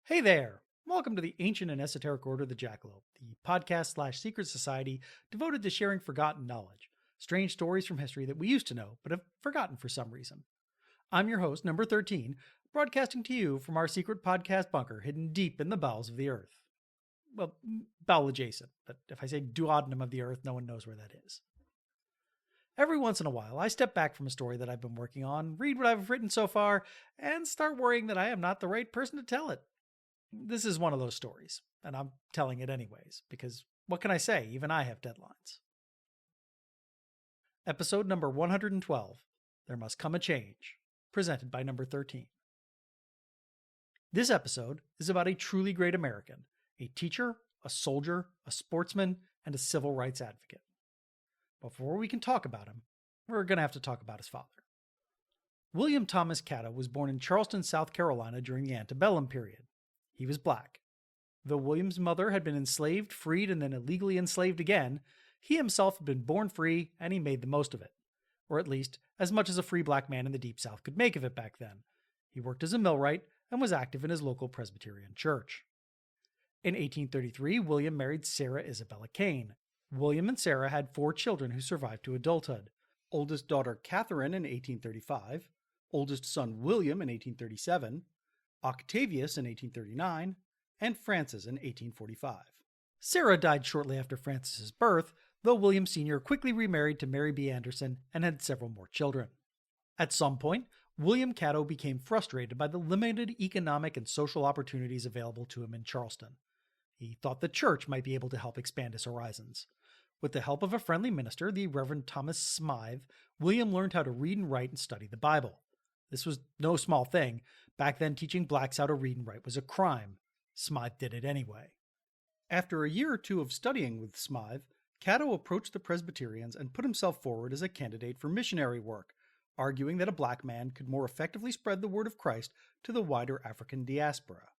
Hey there! Welcome to the Ancient and Esoteric Order of the Jackalope, the podcast/secret society devoted to sharing forgotten knowledge, strange stories from history that we used to know but have forgotten for some reason. I'm your host, number 13, broadcasting to you from our secret podcast bunker hidden deep in the bowels of the earth. Well, bowel adjacent, but if I say duodenum of the earth, no one knows where that is. Every once in a while, I step back from a story that I've been working on, read what I've written so far, and start worrying that I am not the right person to tell it. This is one of those stories, and I'm telling it anyways, because what can I say? Even I have deadlines. Episode number 112, There Must Come a Change, presented by number 13. This episode is about a truly great American, a teacher, a soldier, a sportsman, and a civil rights advocate. Before we can talk about him, we're going to have to talk about his father. William Thomas Catto was born in Charleston, South Carolina during the antebellum period. He was black. Though William's mother had been enslaved, freed, and then illegally enslaved again, he himself had been born free and he made the most of it. Or at least, as much as a free black man in the Deep South could make of it back then. He worked as a millwright and was active in his local Presbyterian church. In 1833, William married Sarah Isabella Kane. William and Sarah had 4 children who survived to adulthood. Oldest daughter Catherine in 1835, oldest son William in 1837, Octavius in 1839, and Francis in 1845. Sarah died shortly after Francis's birth, though William Sr. quickly remarried to Mary B. Anderson and had several more children. At some point, William Catto became frustrated by the limited economic and social opportunities available to him in Charleston. He thought the church might be able to help expand his horizons. With the help of a friendly minister, the Reverend Thomas Smythe, William learned how to read and write and study the Bible. This was no small thing. Back then, teaching blacks how to read and write was a crime. Smythe did it anyway. After a year or two of studying with Smythe, Catto approached the Presbyterians and put himself forward as a candidate for missionary work, arguing that a black man could more effectively spread the word of Christ to the wider African diaspora.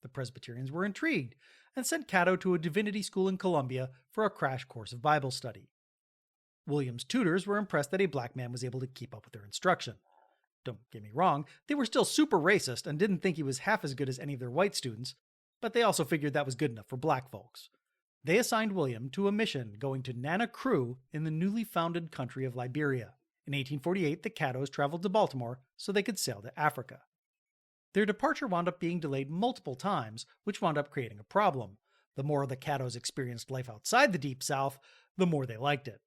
The Presbyterians were intrigued and sent Catto to a divinity school in Columbia for a crash course of Bible study. William's tutors were impressed that a black man was able to keep up with their instruction. Don't get me wrong, they were still super racist and didn't think he was half as good as any of their white students, but they also figured that was good enough for black folks. They assigned William to a mission going to Nana Crew in the newly founded country of Liberia. In 1848, the Cattos traveled to Baltimore so they could sail to Africa. Their departure wound up being delayed multiple times, which wound up creating a problem. The more the Cattos experienced life outside the Deep South, the more they liked it.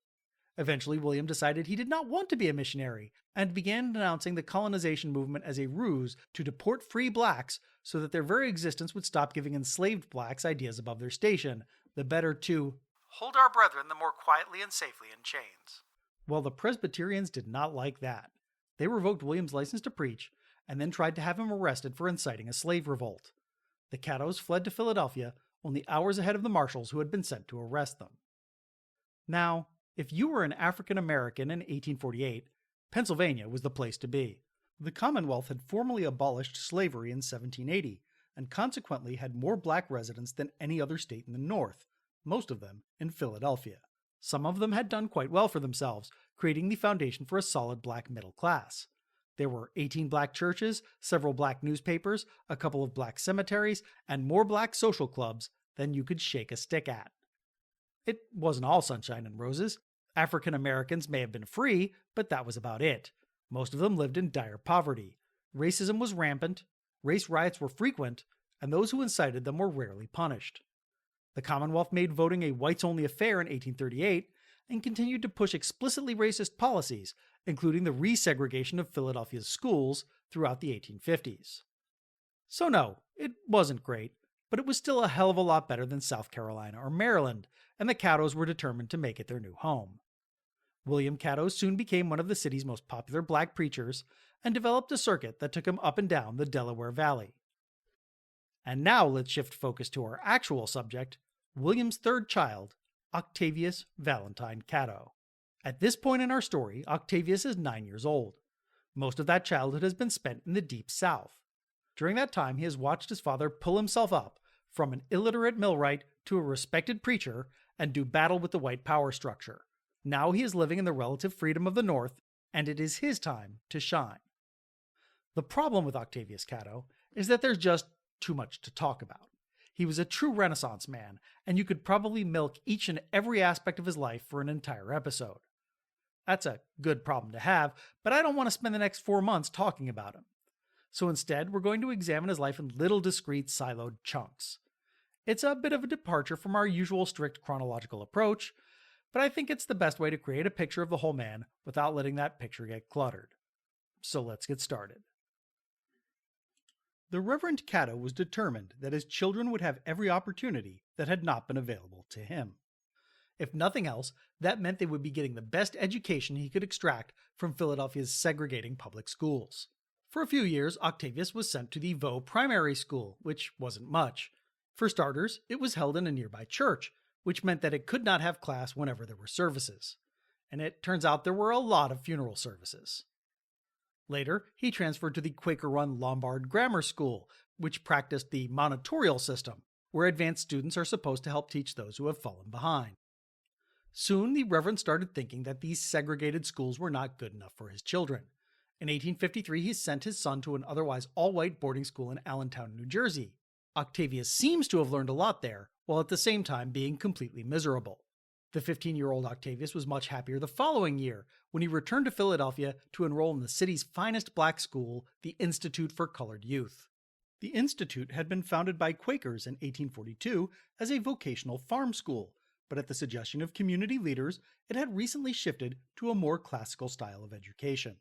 Eventually, William decided he did not want to be a missionary and began denouncing the colonization movement as a ruse to deport free blacks so that their very existence would stop giving enslaved blacks ideas above their station, the better to hold our brethren the more quietly and safely in chains. Well, the Presbyterians did not like that. They revoked William's license to preach and then tried to have him arrested for inciting a slave revolt. The Cattos fled to Philadelphia only hours ahead of the marshals who had been sent to arrest them. Now, if you were an African American in 1848, Pennsylvania was the place to be. The Commonwealth had formally abolished slavery in 1780, and consequently had more black residents than any other state in the North, most of them in Philadelphia. Some of them had done quite well for themselves, creating the foundation for a solid black middle class. There were 18 black churches, several black newspapers, a couple of black cemeteries, and more black social clubs than you could shake a stick at. It wasn't all sunshine and roses. African Americans may have been free, but that was about it. Most of them lived in dire poverty. Racism was rampant, race riots were frequent, and those who incited them were rarely punished. The Commonwealth made voting a whites-only affair in 1838 and continued to push explicitly racist policies, including the resegregation of Philadelphia's schools throughout the 1850s. So no, it wasn't great, but it was still a hell of a lot better than South Carolina or Maryland, and the Cattos were determined to make it their new home. William Catto soon became one of the city's most popular black preachers and developed a circuit that took him up and down the Delaware Valley. And now let's shift focus to our actual subject, William's third child, Octavius Valentine Catto. At this point in our story, Octavius is 9 years old. Most of that childhood has been spent in the Deep South. During that time, he has watched his father pull himself up from an illiterate millwright to a respected preacher and do battle with the white power structure. Now he is living in the relative freedom of the North, and it is his time to shine. The problem with Octavius Catto is that there's just too much to talk about. He was a true Renaissance man, and you could probably milk each and every aspect of his life for an entire episode. That's a good problem to have, but I don't want to spend the next 4 months talking about him. So instead, we're going to examine his life in little discrete siloed chunks. It's a bit of a departure from our usual strict chronological approach, but I think it's the best way to create a picture of the whole man without letting that picture get cluttered. So let's get started. The Reverend Catto was determined that his children would have every opportunity that had not been available to him. If nothing else, that meant they would be getting the best education he could extract from Philadelphia's segregating public schools. For a few years, Octavius was sent to the Vaux Primary School, which wasn't much. For starters, it was held in a nearby church, which meant that it could not have class whenever there were services. And it turns out there were a lot of funeral services. Later, he transferred to the Quaker-run Lombard Grammar School, which practiced the monitorial system, where advanced students are supposed to help teach those who have fallen behind. Soon, the Reverend started thinking that these segregated schools were not good enough for his children. In 1853, he sent his son to an otherwise all-white boarding school in Allentown, New Jersey. Octavius seems to have learned a lot there, while at the same time being completely miserable. The 15-year-old Octavius was much happier the following year, when he returned to Philadelphia to enroll in the city's finest black school, the Institute for Colored Youth. The Institute had been founded by Quakers in 1842 as a vocational farm school, but at the suggestion of community leaders, it had recently shifted to a more classical style of education.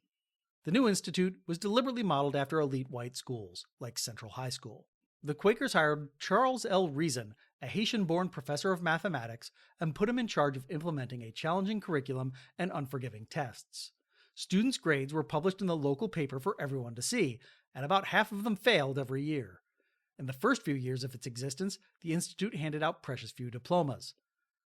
The new institute was deliberately modeled after elite white schools, like Central High School. The Quakers hired Charles L. Reason, a Haitian-born professor of mathematics, and put him in charge of implementing a challenging curriculum and unforgiving tests. Students' grades were published in the local paper for everyone to see, and about half of them failed every year. In the first few years of its existence, the institute handed out precious few diplomas.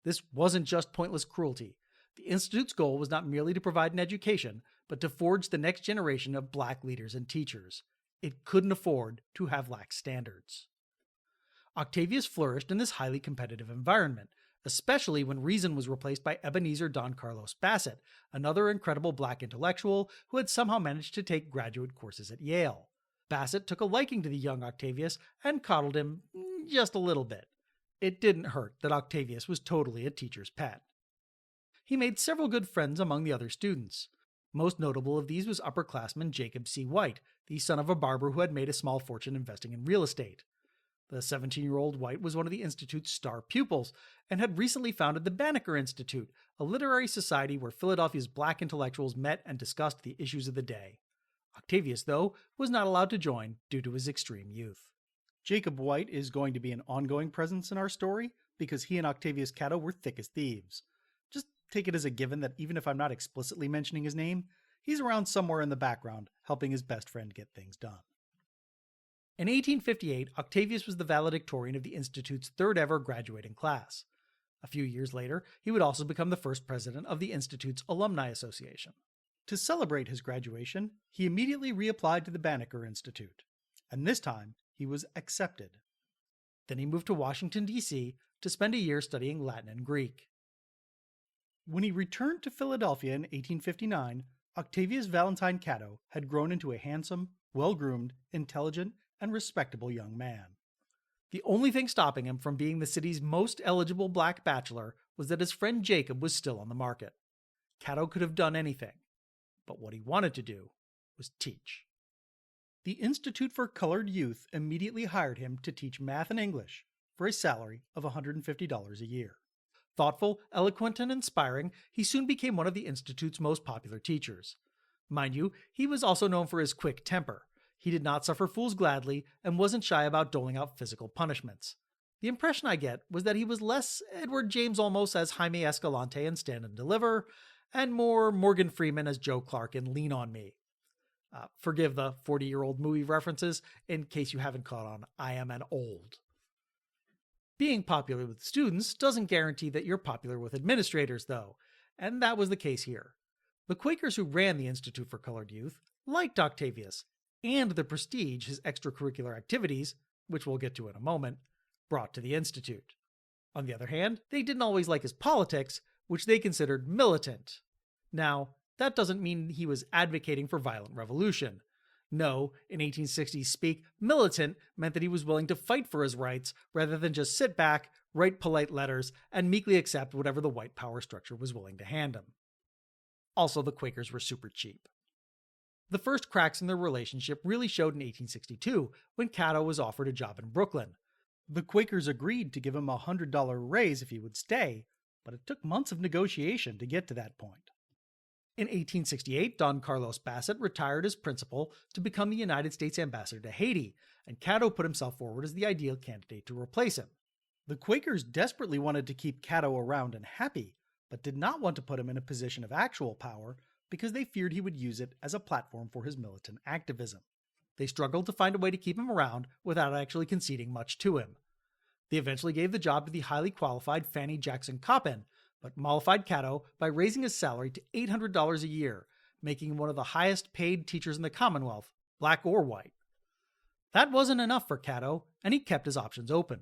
This wasn't just pointless cruelty. The institute's goal was not merely to provide an education, but to forge the next generation of black leaders and teachers. It couldn't afford to have lax standards. Octavius flourished in this highly competitive environment, especially when Reason was replaced by Ebenezer Don Carlos Bassett, another incredible black intellectual who had somehow managed to take graduate courses at Yale. Bassett took a liking to the young Octavius and coddled him just a little bit. It didn't hurt that Octavius was totally a teacher's pet. He made several good friends among the other students. Most notable of these was upperclassman Jacob C. White, the son of a barber who had made a small fortune investing in real estate. The 17-year-old White was one of the Institute's star pupils and had recently founded the Banneker Institute, a literary society where Philadelphia's black intellectuals met and discussed the issues of the day. Octavius, though, was not allowed to join due to his extreme youth. Jacob White is going to be an ongoing presence in our story because he and Octavius Catto were thick as thieves. Just take it as a given that even if I'm not explicitly mentioning his name, he's around somewhere in the background helping his best friend get things done. In 1858, Octavius was the valedictorian of the Institute's third ever graduating class. A few years later, he would also become the first president of the Institute's Alumni Association. To celebrate his graduation, he immediately reapplied to the Banneker Institute, and this time he was accepted. Then he moved to Washington, D.C. to spend a year studying Latin and Greek. When he returned to Philadelphia in 1859, Octavius Valentine Catto had grown into a handsome, well-groomed, intelligent, and respectable young man. The only thing stopping him from being the city's most eligible black bachelor was that his friend Jacob was still on the market. Catto could have done anything, but what he wanted to do was teach. The Institute for Colored Youth immediately hired him to teach math and English for a salary of $150 a year. Thoughtful, eloquent, and inspiring, he soon became one of the Institute's most popular teachers. Mind you, he was also known for his quick temper. He did not suffer fools gladly and wasn't shy about doling out physical punishments. The impression I get was that he was less Edward James Olmos as Jaime Escalante in Stand and Deliver, and more Morgan Freeman as Joe Clark in Lean on Me. Forgive the 40-year-old movie references in case you haven't caught on. I am an old. Being popular with students doesn't guarantee that you're popular with administrators, though, and that was the case here. The Quakers who ran the Institute for Colored Youth liked Octavius, and the prestige his extracurricular activities, which we'll get to in a moment, brought to the Institute. On the other hand, they didn't always like his politics, which they considered militant. Now, that doesn't mean he was advocating for violent revolution. No, in 1860s speak, militant meant that he was willing to fight for his rights rather than just sit back, write polite letters, and meekly accept whatever the white power structure was willing to hand him. Also, the Quakers were super cheap. The first cracks in their relationship really showed in 1862 when Catto was offered a job in Brooklyn. The Quakers agreed to give him a $100 raise if he would stay, but it took months of negotiation to get to that point. In 1868, Don Carlos Bassett retired as principal to become the United States ambassador to Haiti, and Catto put himself forward as the ideal candidate to replace him. The Quakers desperately wanted to keep Catto around and happy, but did not want to put him in a position of actual power because they feared he would use it as a platform for his militant activism. They struggled to find a way to keep him around without actually conceding much to him. They eventually gave the job to the highly qualified Fanny Jackson Coppin, but mollified Catto by raising his salary to $800 a year, making him one of the highest paid teachers in the Commonwealth, black or white. That wasn't enough for Catto, and he kept his options open.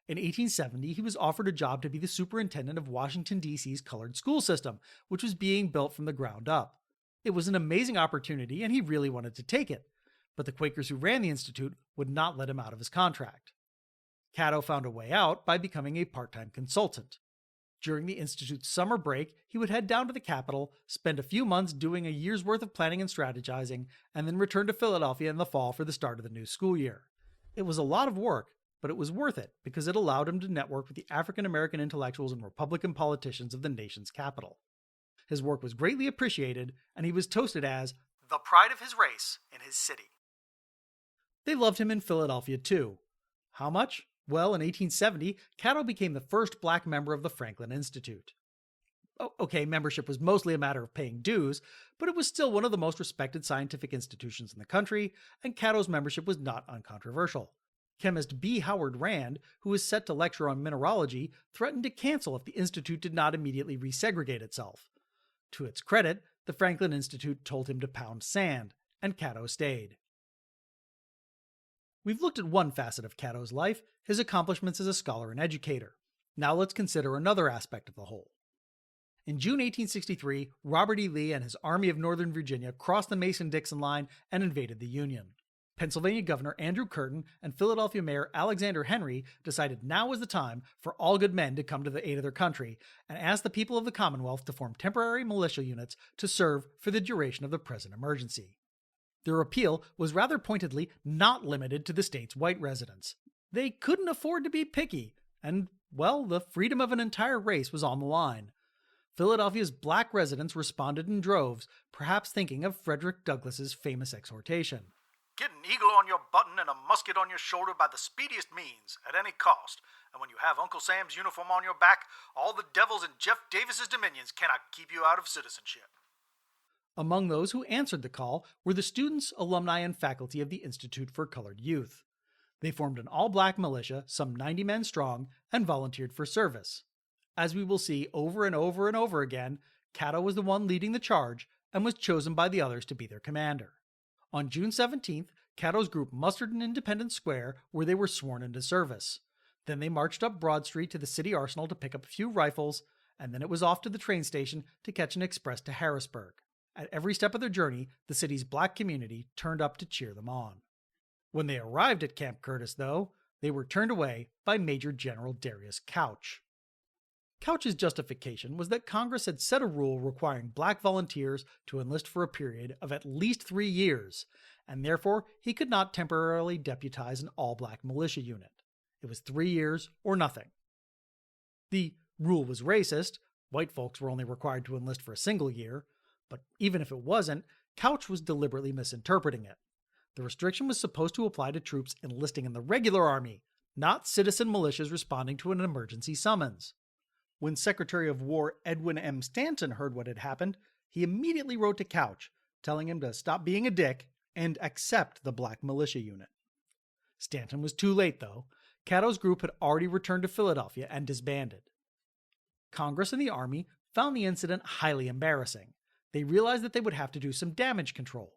In 1870, he was offered a job to be the superintendent of Washington, D.C.'s colored school system, which was being built from the ground up. It was an amazing opportunity, and he really wanted to take it, but the Quakers who ran the institute would not let him out of his contract. Catto found a way out by becoming a part-time consultant. During the institute's summer break, he would head down to the capital, spend a few months doing a year's worth of planning and strategizing, and then return to Philadelphia in the fall for the start of the new school year. It was a lot of work, but it was worth it because it allowed him to network with the African American intellectuals and Republican politicians of the nation's capital. His work was greatly appreciated, and he was toasted as the pride of his race in his city. They loved him in Philadelphia too. How much? Well, in 1870, Catto became the first black member of the Franklin Institute. Okay, membership was mostly a matter of paying dues, but it was still one of the most respected scientific institutions in the country, and Catto's membership was not uncontroversial. Chemist B. Howard Rand, who was set to lecture on mineralogy, threatened to cancel if the institute did not immediately resegregate itself. To its credit, the Franklin Institute told him to pound sand, and Catto stayed. We've looked at one facet of Catto's life, his accomplishments as a scholar and educator. Now let's consider another aspect of the whole. In June 1863, Robert E. Lee and his Army of Northern Virginia crossed the Mason-Dixon line and invaded the Union. Pennsylvania Governor Andrew Curtin and Philadelphia Mayor Alexander Henry decided now was the time for all good men to come to the aid of their country and asked the people of the Commonwealth to form temporary militia units to serve for the duration of the present emergency. Their appeal was rather pointedly not limited to the state's white residents. They couldn't afford to be picky, and, well, the freedom of an entire race was on the line. Philadelphia's black residents responded in droves, perhaps thinking of Frederick Douglass's famous exhortation. Get an eagle on your button and a musket on your shoulder by the speediest means, at any cost. And when you have Uncle Sam's uniform on your back, all the devils in Jeff Davis's dominions cannot keep you out of citizenship. Among those who answered the call were the students, alumni, and faculty of the Institute for Colored Youth. They formed an all-black militia, some 90 men strong, and volunteered for service. As we will see over and over and over again, Catto was the one leading the charge and was chosen by the others to be their commander. On June 17th, Catto's group mustered in Independence Square where they were sworn into service. Then they marched up Broad Street to the city arsenal to pick up a few rifles, and then it was off to the train station to catch an express to Harrisburg. At every step of their journey, the city's black community turned up to cheer them on. When they arrived at Camp Curtis, though, they were turned away by Major General Darius Couch. Couch's justification was that Congress had set a rule requiring black volunteers to enlist for a period of at least 3 years, and therefore he could not temporarily deputize an all-black militia unit. It was 3 years or nothing. The rule was racist. White folks were only required to enlist for a single year, but even if it wasn't, Couch was deliberately misinterpreting it. The restriction was supposed to apply to troops enlisting in the regular army, not citizen militias responding to an emergency summons. When Secretary of War Edwin M. Stanton heard what had happened, he immediately wrote to Couch, telling him to stop being a dick and accept the black militia unit. Stanton was too late, though. Catto's group had already returned to Philadelphia and disbanded. Congress and the Army found the incident highly embarrassing. They realized that they would have to do some damage control.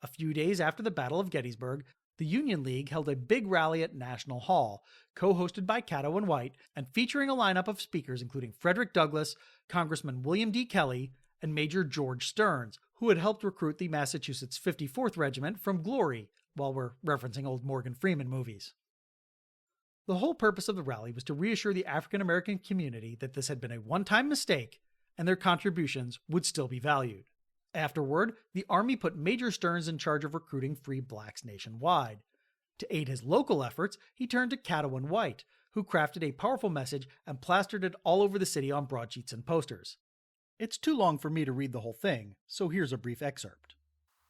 A few days after the Battle of Gettysburg, the Union League held a big rally at National Hall, co-hosted by Catto and White, and featuring a lineup of speakers including Frederick Douglass, Congressman William D. Kelly, and Major George Stearns, who had helped recruit the Massachusetts 54th Regiment from Glory, while we're referencing old Morgan Freeman movies. The whole purpose of the rally was to reassure the African American community that this had been a one-time mistake and their contributions would still be valued. Afterward, the Army put Major Stearns in charge of recruiting free blacks nationwide. To aid his local efforts, he turned to Catto and White, who crafted a powerful message and plastered it all over the city on broadsheets and posters. It's too long for me to read the whole thing, so here's a brief excerpt.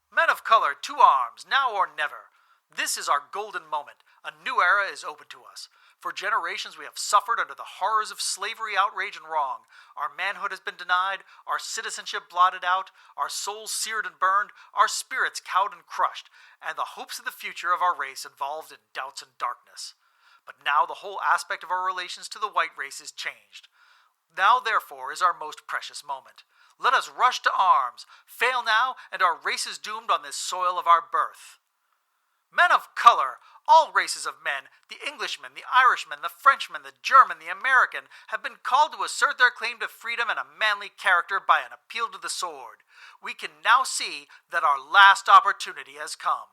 Men of color, to arms, now or never. This is our golden moment. A new era is open to us. For generations we have suffered under the horrors of slavery, outrage, and wrong. Our manhood has been denied, our citizenship blotted out, our souls seared and burned, our spirits cowed and crushed, and the hopes of the future of our race involved in doubts and darkness. But now the whole aspect of our relations to the white race is changed. Now, therefore, is our most precious moment. Let us rush to arms. Fail now, and our race is doomed on this soil of our birth. Men of color, all races of men, the Englishman, the Irishman, the Frenchman, the German, the American, have been called to assert their claim to freedom and a manly character by an appeal to the sword. We can now see that our last opportunity has come.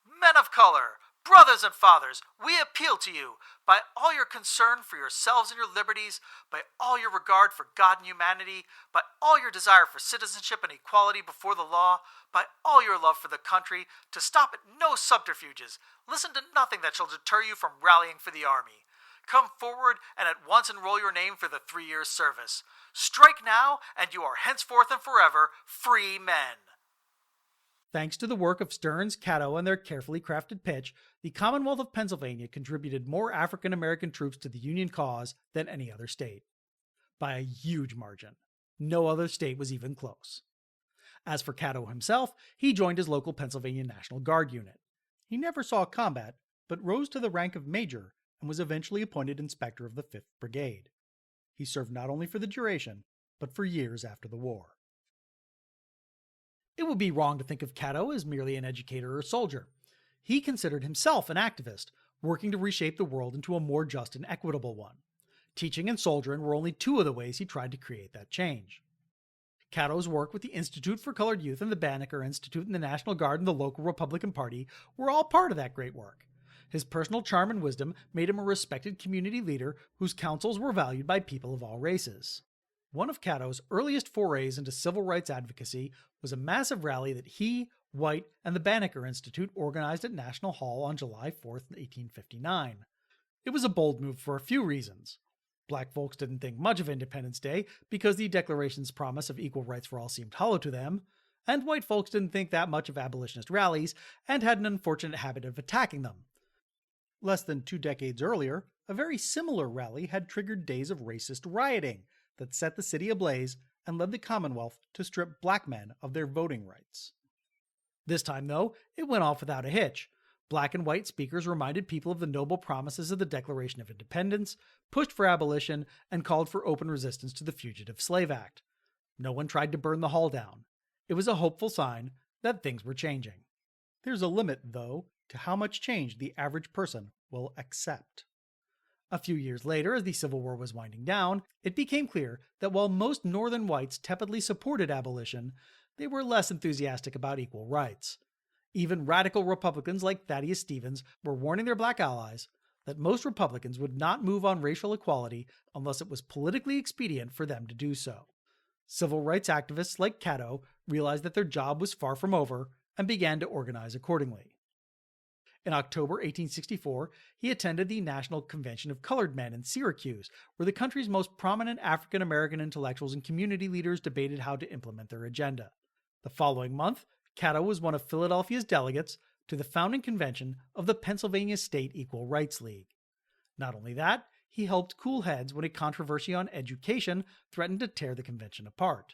Men of color, brothers and fathers, we appeal to you, by all your concern for yourselves and your liberties, by all your regard for God and humanity, by all your desire for citizenship and equality before the law, by all your love for the country, to stop at no subterfuges. Listen to nothing that shall deter you from rallying for the army. Come forward and at once enroll your name for the 3 years' service. Strike now, and you are henceforth and forever free men. Thanks to the work of Stearns, Catto, and their carefully crafted pitch, the Commonwealth of Pennsylvania contributed more African American troops to the Union cause than any other state. By a huge margin. No other state was even close. As for Catto himself, he joined his local Pennsylvania National Guard unit. He never saw combat, but rose to the rank of major and was eventually appointed inspector of the 5th Brigade. He served not only for the duration, but for years after the war. It would be wrong to think of Catto as merely an educator or soldier. He considered himself an activist, working to reshape the world into a more just and equitable one. Teaching and soldiering were only two of the ways he tried to create that change. Catto's work with the Institute for Colored Youth and the Banneker Institute and the National Guard and the local Republican Party were all part of that great work. His personal charm and wisdom made him a respected community leader whose counsels were valued by people of all races. One of Catto's earliest forays into civil rights advocacy was a massive rally that he, White, and the Banneker Institute organized at National Hall on July 4, 1859. It was a bold move for a few reasons. Black folks didn't think much of Independence Day because the Declaration's promise of equal rights for all seemed hollow to them, and white folks didn't think that much of abolitionist rallies and had an unfortunate habit of attacking them. Less than 2 decades earlier, a very similar rally had triggered days of racist rioting that set the city ablaze and led the Commonwealth to strip black men of their voting rights. This time, though, it went off without a hitch. Black and white speakers reminded people of the noble promises of the Declaration of Independence, pushed for abolition, and called for open resistance to the Fugitive Slave Act. No one tried to burn the hall down. It was a hopeful sign that things were changing. There's a limit, though, to how much change the average person will accept. A few years later, as the Civil War was winding down, it became clear that while most Northern whites tepidly supported abolition, they were less enthusiastic about equal rights. Even radical Republicans like Thaddeus Stevens were warning their black allies that most Republicans would not move on racial equality unless it was politically expedient for them to do so. Civil rights activists like Catto realized that their job was far from over and began to organize accordingly. In October 1864, he attended the National Convention of Colored Men in Syracuse, where the country's most prominent African American intellectuals and community leaders debated how to implement their agenda. The following month, Catto was one of Philadelphia's delegates to the founding convention of the Pennsylvania State Equal Rights League. Not only that, he helped cool heads when a controversy on education threatened to tear the convention apart.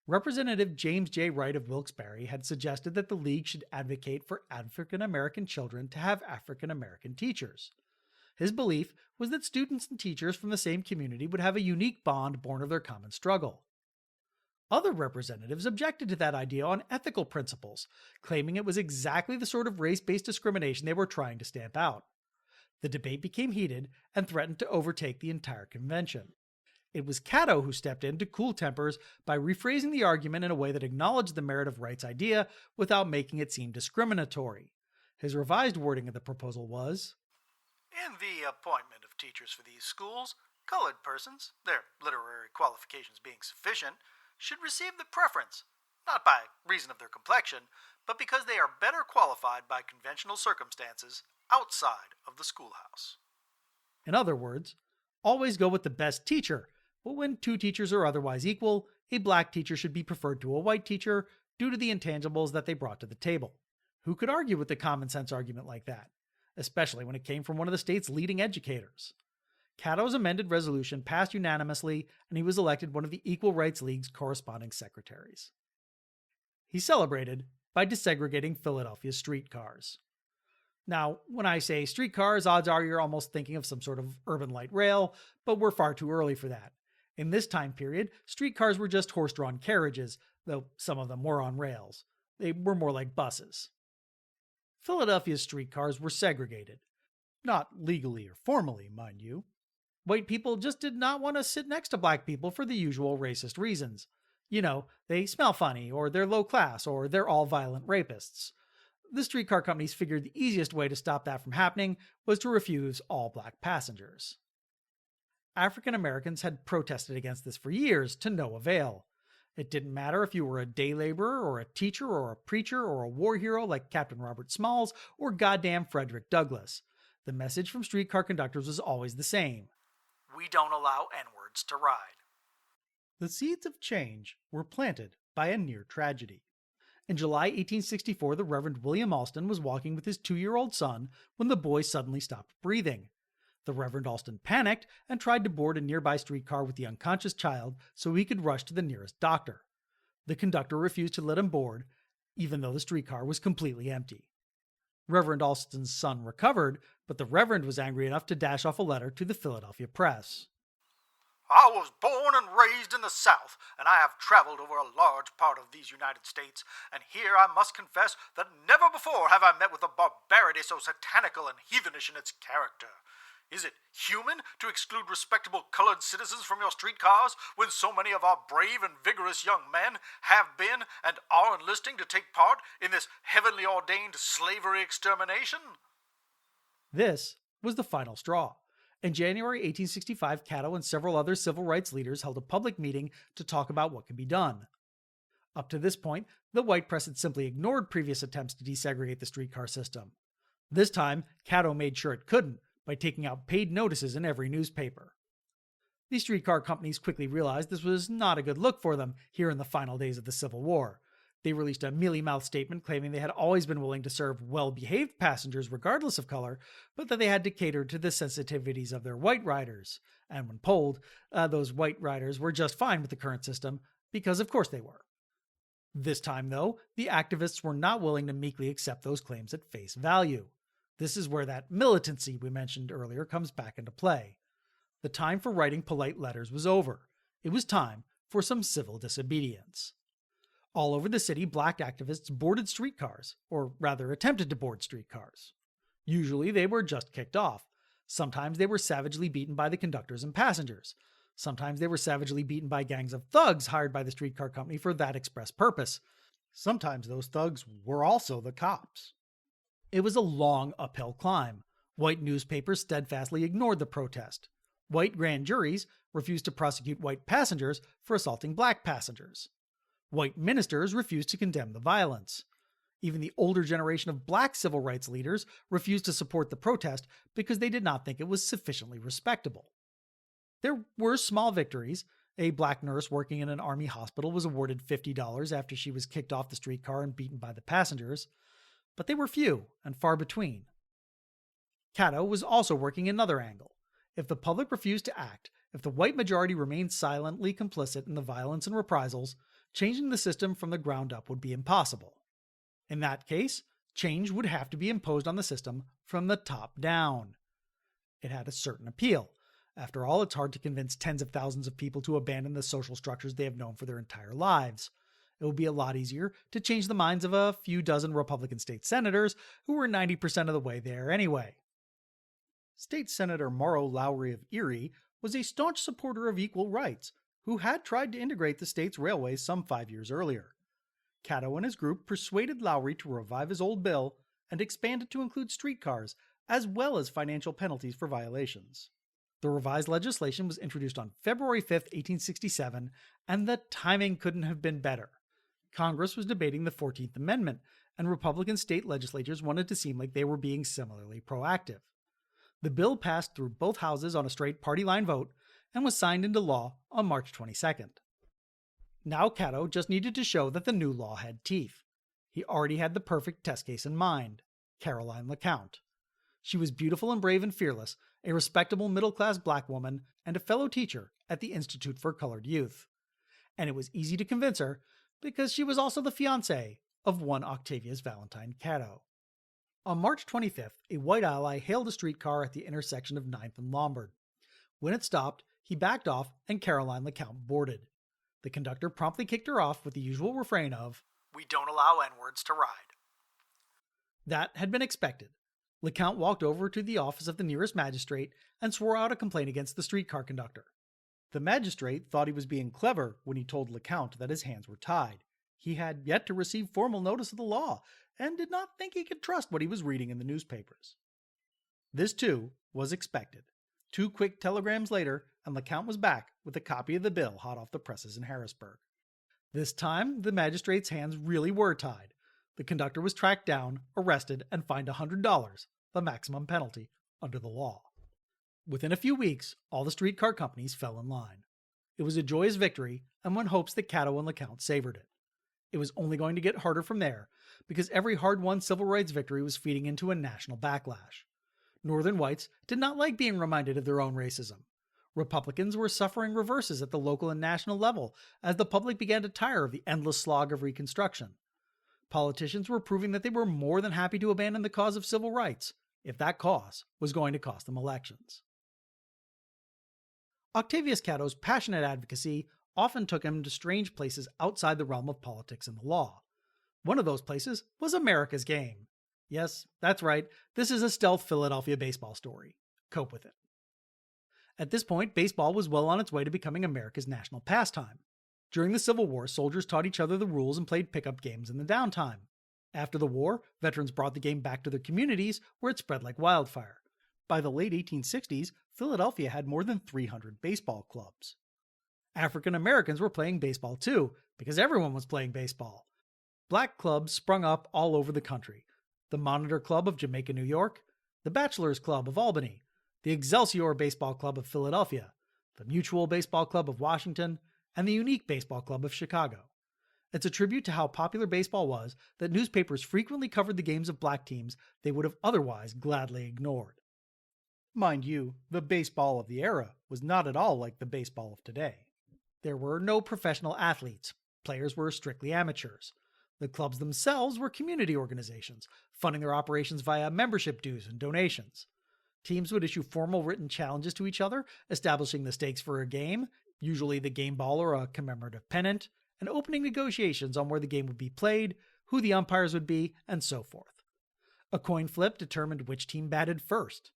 Representative James J. Wright of Wilkes-Barre had suggested that the League should advocate for African American children to have African American teachers. His belief was that students and teachers from the same community would have a unique bond born of their common struggle. Other representatives objected to that idea on ethical principles, claiming it was exactly the sort of race-based discrimination they were trying to stamp out. The debate became heated and threatened to overtake the entire convention. It was Catto who stepped in to cool tempers by rephrasing the argument in a way that acknowledged the merit of Wright's idea without making it seem discriminatory. His revised wording of the proposal was, "In the appointment of teachers for these schools, colored persons, their literary qualifications being sufficient, should receive the preference, not by reason of their complexion, but because they are better qualified by conventional circumstances outside of the schoolhouse." In other words, always go with the best teacher, but when two teachers are otherwise equal, a black teacher should be preferred to a white teacher due to the intangibles that they brought to the table. Who could argue with a common sense argument like that, especially when it came from one of the state's leading educators? Catto's amended resolution passed unanimously, and he was elected one of the Equal Rights League's corresponding secretaries. He celebrated by desegregating Philadelphia's streetcars. Now, when I say streetcars, odds are you're almost thinking of some sort of urban light rail, but we're far too early for that. In this time period, streetcars were just horse-drawn carriages, though some of them were on rails. They were more like buses. Philadelphia's streetcars were segregated. Not legally or formally, mind you. White people just did not want to sit next to black people for the usual racist reasons. You know, they smell funny, or they're low class, or they're all violent rapists. The streetcar companies figured the easiest way to stop that from happening was to refuse all black passengers. African Americans had protested against this for years to no avail. It didn't matter if you were a day laborer or a teacher or a preacher or a war hero like Captain Robert Smalls or goddamn Frederick Douglass. The message from streetcar conductors was always the same. We don't allow N-words to ride. The seeds of change were planted by a near tragedy. In July 1864, the Reverend William Alston was walking with his 2-year-old son when the boy suddenly stopped breathing. The Reverend Alston panicked and tried to board a nearby streetcar with the unconscious child so he could rush to the nearest doctor. The conductor refused to let him board, even though the streetcar was completely empty. Reverend Alston's son recovered, but the Reverend was angry enough to dash off a letter to the Philadelphia Press. "I was born and raised in the South, and I have traveled over a large part of these United States, and here I must confess that never before have I met with a barbarity so satanical and heathenish in its character. Is it human to exclude respectable colored citizens from your streetcars when so many of our brave and vigorous young men have been and are enlisting to take part in this heavenly ordained slavery extermination?" This was the final straw. In January 1865, Catto and several other civil rights leaders held a public meeting to talk about what could be done. Up to this point, the white press had simply ignored previous attempts to desegregate the streetcar system. This time, Catto made sure it couldn't by taking out paid notices in every newspaper. The streetcar companies quickly realized this was not a good look for them here in the final days of the Civil War. They released a mealy-mouthed statement claiming they had always been willing to serve well-behaved passengers regardless of color, but that they had to cater to the sensitivities of their white riders. And when polled, those white riders were just fine with the current system, because of course they were. This time, though, the activists were not willing to meekly accept those claims at face value. This is where that militancy we mentioned earlier comes back into play. The time for writing polite letters was over. It was time for some civil disobedience. All over the city, black activists boarded streetcars, or rather attempted to board streetcars. Usually they were just kicked off. Sometimes they were savagely beaten by the conductors and passengers. Sometimes they were savagely beaten by gangs of thugs hired by the streetcar company for that express purpose. Sometimes those thugs were also the cops. It was a long uphill climb. White newspapers steadfastly ignored the protest. White grand juries refused to prosecute white passengers for assaulting black passengers. White ministers refused to condemn the violence. Even the older generation of black civil rights leaders refused to support the protest because they did not think it was sufficiently respectable. There were small victories. A black nurse working in an army hospital was awarded $50 after she was kicked off the streetcar and beaten by the passengers, but they were few and far between. Catto was also working another angle. If the public refused to act, if the white majority remained silently complicit in the violence and reprisals, changing the system from the ground up would be impossible. In that case, change would have to be imposed on the system from the top down. It had a certain appeal. After all, it's hard to convince tens of thousands of people to abandon the social structures they have known for their entire lives. It would be a lot easier to change the minds of a few dozen Republican state senators who were 90% of the way there anyway. State Senator Morrow Lowry of Erie was a staunch supporter of equal rights who had tried to integrate the state's railways some 5 years earlier. Catto and his group persuaded Lowry to revive his old bill and expand it to include streetcars, as well as financial penalties for violations. The revised legislation was introduced on February 5, 1867, and the timing couldn't have been better. Congress was debating the 14th Amendment, and Republican state legislatures wanted to seem like they were being similarly proactive. The bill passed through both houses on a straight party line vote and was signed into law on March 22nd. Now Catto just needed to show that the new law had teeth. He already had the perfect test case in mind: Caroline LeCount. She was beautiful and brave and fearless, a respectable middle-class black woman, and a fellow teacher at the Institute for Colored Youth. And it was easy to convince her because she was also the fiancée of one Octavius Valentine Catto. On March 25th, a white ally hailed a streetcar at the intersection of 9th and Lombard. When it stopped, he backed off and Caroline LeCount boarded. The conductor promptly kicked her off with the usual refrain of, "We don't allow N-words to ride." That had been expected. LeCount walked over to the office of the nearest magistrate and swore out a complaint against the streetcar conductor. The magistrate thought he was being clever when he told LeCount that his hands were tied. He had yet to receive formal notice of the law and did not think he could trust what he was reading in the newspapers. This, too, was expected. 2 quick telegrams later, and LeCount was back with a copy of the bill hot off the presses in Harrisburg. This time, the magistrate's hands really were tied. The conductor was tracked down, arrested, and fined $100, the maximum penalty under the law. Within a few weeks, all the streetcar companies fell in line. It was a joyous victory, and one hopes that Catto and LeCount savored it. It was only going to get harder from there, because every hard-won civil rights victory was feeding into a national backlash. Northern whites did not like being reminded of their own racism. Republicans were suffering reverses at the local and national level as the public began to tire of the endless slog of Reconstruction. Politicians were proving that they were more than happy to abandon the cause of civil rights, if that cause was going to cost them elections. Octavius Catto's passionate advocacy often took him to strange places outside the realm of politics and the law. One of those places was America's game. Yes, that's right, this is a stealth Philadelphia baseball story. Cope with it. At this point, baseball was well on its way to becoming America's national pastime. During the Civil War, soldiers taught each other the rules and played pickup games in the downtime. After the war, veterans brought the game back to their communities, where it spread like wildfire. By the late 1860s, Philadelphia had more than 300 baseball clubs. African Americans were playing baseball too, because everyone was playing baseball. Black clubs sprung up all over the country. The Monitor Club of Jamaica, New York, the Bachelors Club of Albany, the Excelsior Baseball Club of Philadelphia, the Mutual Baseball Club of Washington, and the Unique Baseball Club of Chicago. It's a tribute to how popular baseball was that newspapers frequently covered the games of black teams they would have otherwise gladly ignored. Mind you, the baseball of the era was not at all like the baseball of today. There were no professional athletes. Players were strictly amateurs. The clubs themselves were community organizations, funding their operations via membership dues and donations. Teams would issue formal written challenges to each other, establishing the stakes for a game, usually the game ball or a commemorative pennant, and opening negotiations on where the game would be played, who the umpires would be, and so forth. A coin flip determined which team batted first.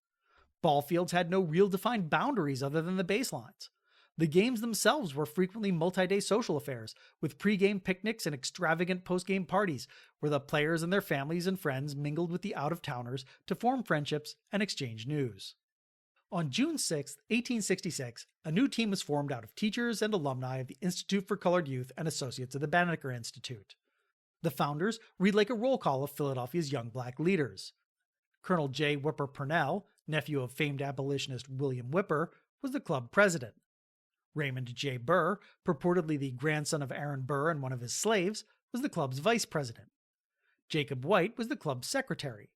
Ball fields had no real defined boundaries other than the baselines. The games themselves were frequently multi-day social affairs, with pre-game picnics and extravagant post-game parties, where the players and their families and friends mingled with the out-of-towners to form friendships and exchange news. On June 6, 1866, a new team was formed out of teachers and alumni of the Institute for Colored Youth and associates of the Banneker Institute. The founders read like a roll call of Philadelphia's young black leaders. Colonel J. Whipper Purnell, nephew of famed abolitionist William Whipper, was the club president. Raymond J. Burr, purportedly the grandson of Aaron Burr and one of his slaves, was the club's vice president. Jacob White was the club's secretary.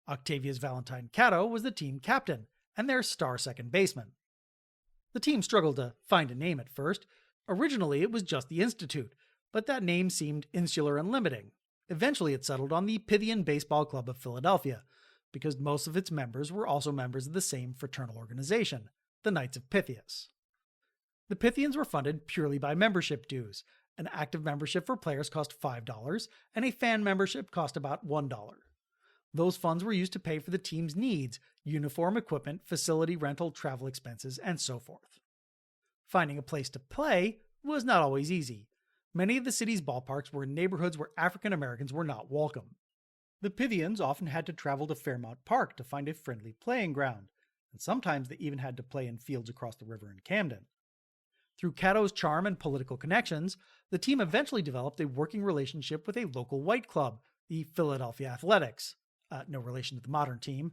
Octavius Valentine Catto was the team captain and their star second baseman. The team struggled to find a name at first. Originally, it was just the Institute, but that name seemed insular and limiting. Eventually, it settled on the Pythian Baseball Club of Philadelphia, because most of its members were also members of the same fraternal organization, the Knights of Pythias. The Pythians were funded purely by membership dues. An active membership for players cost $5, and a fan membership cost about $1. Those funds were used to pay for the team's needs, uniform equipment, facility rental, travel expenses, and so forth. Finding a place to play was not always easy. Many of the city's ballparks were in neighborhoods where African Americans were not welcome. The Pythians often had to travel to Fairmount Park to find a friendly playing ground, and sometimes they even had to play in fields across the river in Camden. Through Catto's charm and political connections, the team eventually developed a working relationship with a local white club, the Philadelphia Athletics, no relation to the modern team,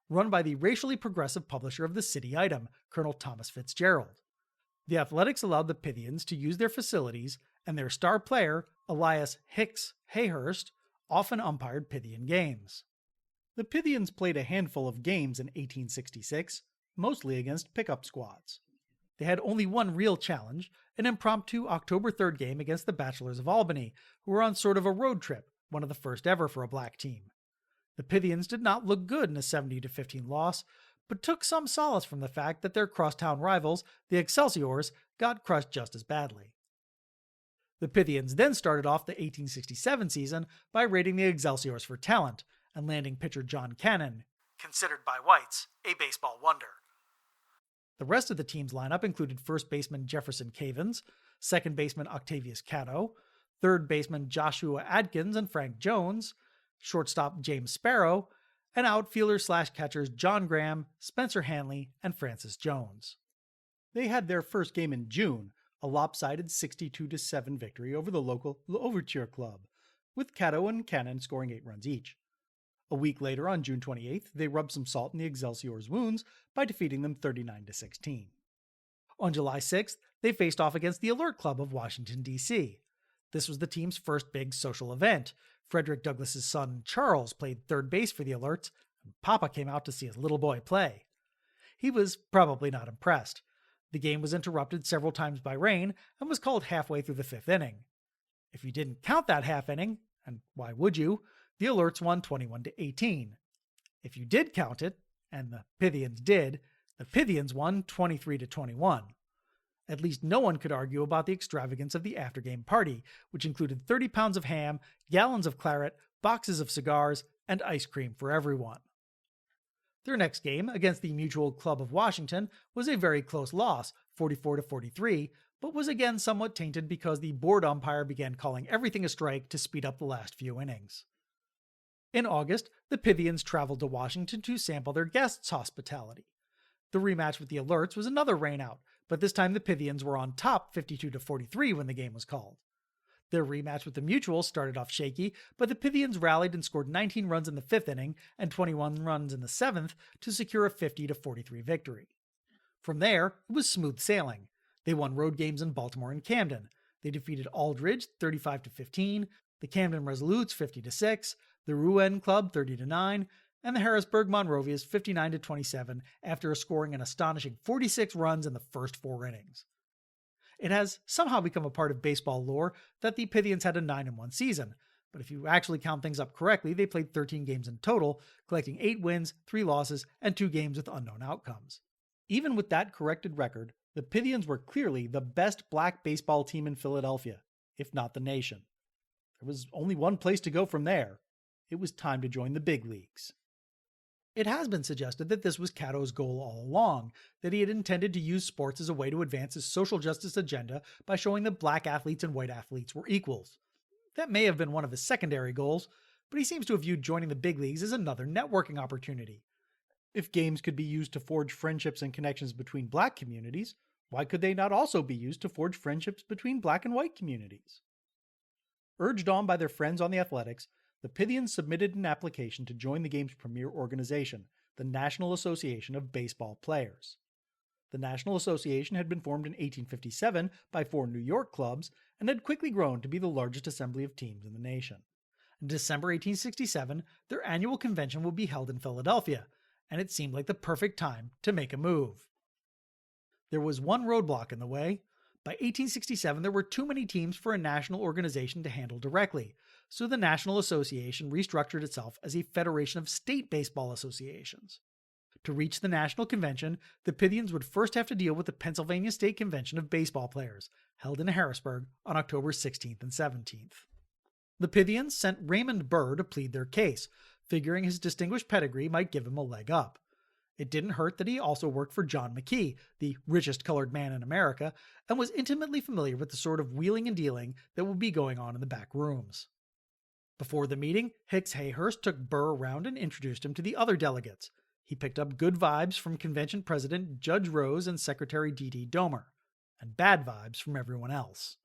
run by the racially progressive publisher of the City Item, Colonel Thomas Fitzgerald. The Athletics allowed the Pythians to use their facilities, and their star player, Elias Hicks Hayhurst, often umpired Pythian games. The Pythians played a handful of games in 1866, mostly against pickup squads. They had only one real challenge, an impromptu October 3rd game against the Bachelors of Albany, who were on sort of a road trip, one of the first ever for a black team. The Pythians did not look good in a 70-15 loss, but took some solace from the fact that their crosstown rivals, the Excelsiors, got crushed just as badly. The Pythians then started off the 1867 season by rating the Excelsiors for talent and landing pitcher John Cannon, considered by whites a baseball wonder. The rest of the team's lineup included first baseman Jefferson Cavens, second baseman Octavius Catto, third baseman Joshua Adkins and Frank Jones, shortstop James Sparrow, and outfielder/catchers John Graham, Spencer Hanley, and Francis Jones. They had their first game in June, a lopsided 62-7 victory over the local Overture Club, with Catto and Cannon scoring 8 runs each. A week later, on June 28th, they rubbed some salt in the Excelsior's wounds by defeating them 39-16. On July 6th, they faced off against the Alert Club of Washington, D.C. This was the team's first big social event. Frederick Douglass's son, Charles, played third base for the Alerts, and Papa came out to see his little boy play. He was probably not impressed. The game was interrupted several times by rain and was called halfway through the 5th inning. If you didn't count that half inning, and why would you, the Alerts won 21-18. If you did count it, and the Pythians did, the Pythians won 23-21. At least no one could argue about the extravagance of the after-game party, which included 30 pounds of ham, gallons of claret, boxes of cigars, and ice cream for everyone. Their next game, against the Mutual Club of Washington, was a very close loss, 44-43, but was again somewhat tainted because the board umpire began calling everything a strike to speed up the last few innings. In August, the Pythians traveled to Washington to sample their guests' hospitality. The rematch with the Alerts was another rainout, but this time the Pythians were on top 52-43 when the game was called. Their rematch with the Mutual started off shaky, but the Pythians rallied and scored 19 runs in the 5th inning and 21 runs in the 7th to secure a 50-43 victory. From there, it was smooth sailing. They won road games in Baltimore and Camden. They defeated Aldridge 35-15, the Camden Resolutes 50-6, the Rouen Club 30-9, and the Harrisburg Monrovias 59-27 after scoring an astonishing 46 runs in the first 4 innings. It has somehow become a part of baseball lore that the Pythians had a 9-1 season, but if you actually count things up correctly, they played 13 games in total, collecting 8 wins, 3 losses, and 2 games with unknown outcomes. Even with that corrected record, the Pythians were clearly the best black baseball team in Philadelphia, if not the nation. There was only one place to go from there. It was time to join the big leagues. It has been suggested that this was Catto's goal all along, that he had intended to use sports as a way to advance his social justice agenda by showing that black athletes and white athletes were equals. That may have been one of his secondary goals, but he seems to have viewed joining the big leagues as another networking opportunity. If games could be used to forge friendships and connections between black communities, why could they not also be used to forge friendships between black and white communities? Urged on by their friends on the Athletics, the Pythians submitted an application to join the game's premier organization, the National Association of Baseball Players. The National Association had been formed in 1857 by 4 New York clubs and had quickly grown to be the largest assembly of teams in the nation. In December 1867, their annual convention would be held in Philadelphia, and it seemed like the perfect time to make a move. There was one roadblock in the way. By 1867, there were too many teams for a national organization to handle directly, so the National Association restructured itself as a federation of state baseball associations. To reach the national convention, the Pythians would first have to deal with the Pennsylvania State Convention of Baseball Players, held in Harrisburg on October 16th and 17th. The Pythians sent Raymond Burr to plead their case, figuring his distinguished pedigree might give him a leg up. It didn't hurt that he also worked for John McKee, the richest colored man in America, and was intimately familiar with the sort of wheeling and dealing that would be going on in the back rooms. Before the meeting, Hicks Hayhurst took Burr around and introduced him to the other delegates. He picked up good vibes from convention president Judge Rose and Secretary D.D. Domer, and bad vibes from everyone else.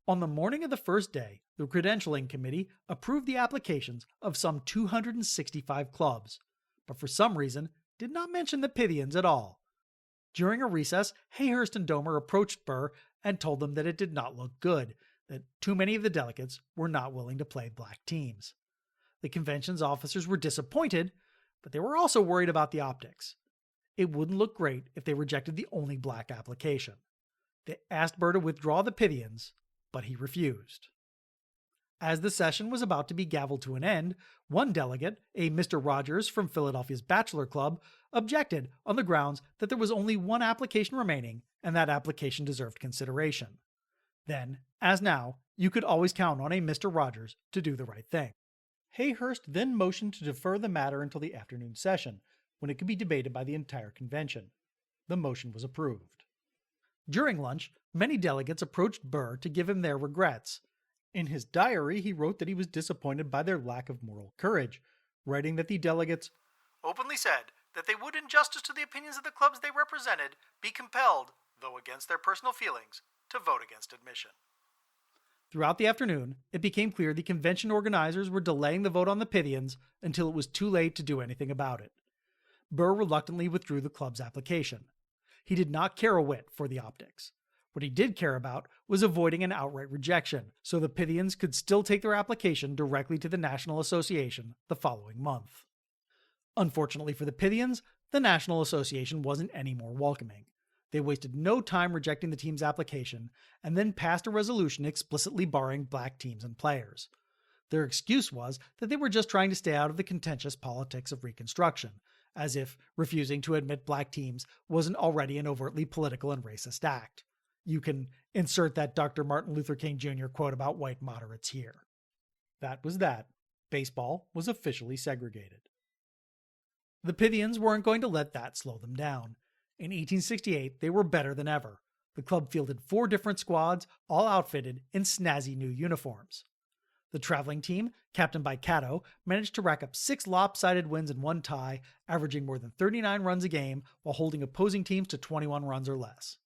On the morning of the first day, the credentialing committee approved the applications of some 265 clubs, but for some reason did not mention the Pythians at all. During a recess, Hayhurst and Domer approached Burr and told them that it did not look good, that too many of the delegates were not willing to play black teams. The convention's officers were disappointed, but they were also worried about the optics. It wouldn't look great if they rejected the only black application. They asked Burr to withdraw the Pythians, but he refused. As the session was about to be gavelled to an end, one delegate, a Mr. Rogers from Philadelphia's Bachelor Club, objected on the grounds that there was only one application remaining and that application deserved consideration. Then, as now, you could always count on a Mr. Rogers to do the right thing. Hayhurst then motioned to defer the matter until the afternoon session, when it could be debated by the entire convention. The motion was approved. During lunch, many delegates approached Burr to give him their regrets. In his diary, he wrote that he was disappointed by their lack of moral courage, writing that the delegates openly said that they would, in justice to the opinions of the clubs they represented, be compelled, though against their personal feelings, to vote against admission. Throughout the afternoon, it became clear the convention organizers were delaying the vote on the Pythians until it was too late to do anything about it. Burr reluctantly withdrew the club's application. He did not care a whit for the optics. What he did care about was avoiding an outright rejection, so the Pythians could still take their application directly to the National Association the following month. Unfortunately for the Pythians, the National Association wasn't any more welcoming. They wasted no time rejecting the team's application and then passed a resolution explicitly barring black teams and players. Their excuse was that they were just trying to stay out of the contentious politics of Reconstruction, as if refusing to admit black teams wasn't already an overtly political and racist act. You can insert that Dr. Martin Luther King Jr. quote about white moderates here. That was that. Baseball was officially segregated. The Pythians weren't going to let that slow them down. In 1868, they were better than ever. The club fielded 4 different squads, all outfitted in snazzy new uniforms. The traveling team, captained by Catto, managed to rack up 6 lopsided wins and 1 tie, averaging more than 39 runs a game while holding opposing teams to 21 runs or less.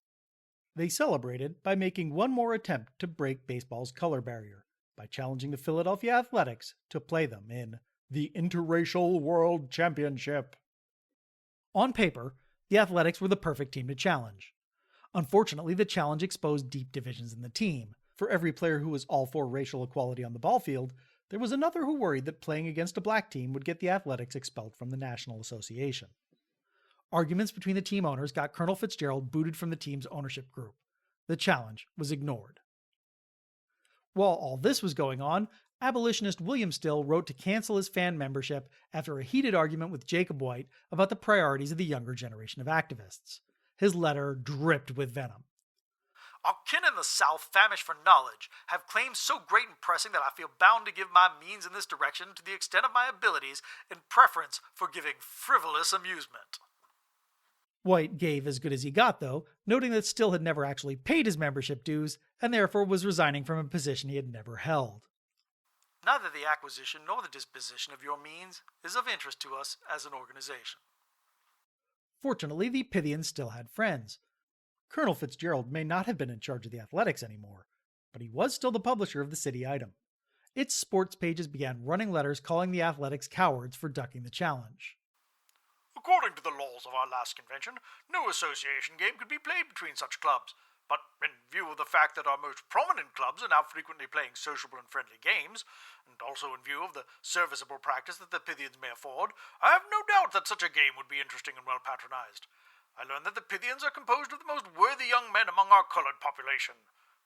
They celebrated by making one more attempt to break baseball's color barrier, by challenging the Philadelphia Athletics to play them in the Interracial World Championship. On paper, the Athletics were the perfect team to challenge. Unfortunately, the challenge exposed deep divisions in the team. For every player who was all for racial equality on the ball field, there was another who worried that playing against a black team would get the Athletics expelled from the National Association. Arguments between the team owners got Colonel Fitzgerald booted from the team's ownership group. The challenge was ignored. While all this was going on, abolitionist William Still wrote to cancel his fan membership after a heated argument with Jacob White about the priorities of the younger generation of activists. His letter dripped with venom. Our kin in the South, famished for knowledge, have claims so great and pressing that I feel bound to give my means in this direction to the extent of my abilities in preference for giving frivolous amusement. White gave as good as he got, though, noting that Still had never actually paid his membership dues and therefore was resigning from a position he had never held. Neither the acquisition nor the disposition of your means is of interest to us as an organization. Fortunately, the Pythians still had friends. Colonel Fitzgerald may not have been in charge of the Athletics anymore, but he was still the publisher of the city item. Its sports pages began running letters calling the Athletics cowards for ducking the challenge. According to the laws of our last convention, no association game could be played between such clubs. But in view of the fact that our most prominent clubs are now frequently playing sociable and friendly games, and also in view of the serviceable practice that the Pythians may afford, I have no doubt that such a game would be interesting and well patronized. I learn that the Pythians are composed of the most worthy young men among our colored population.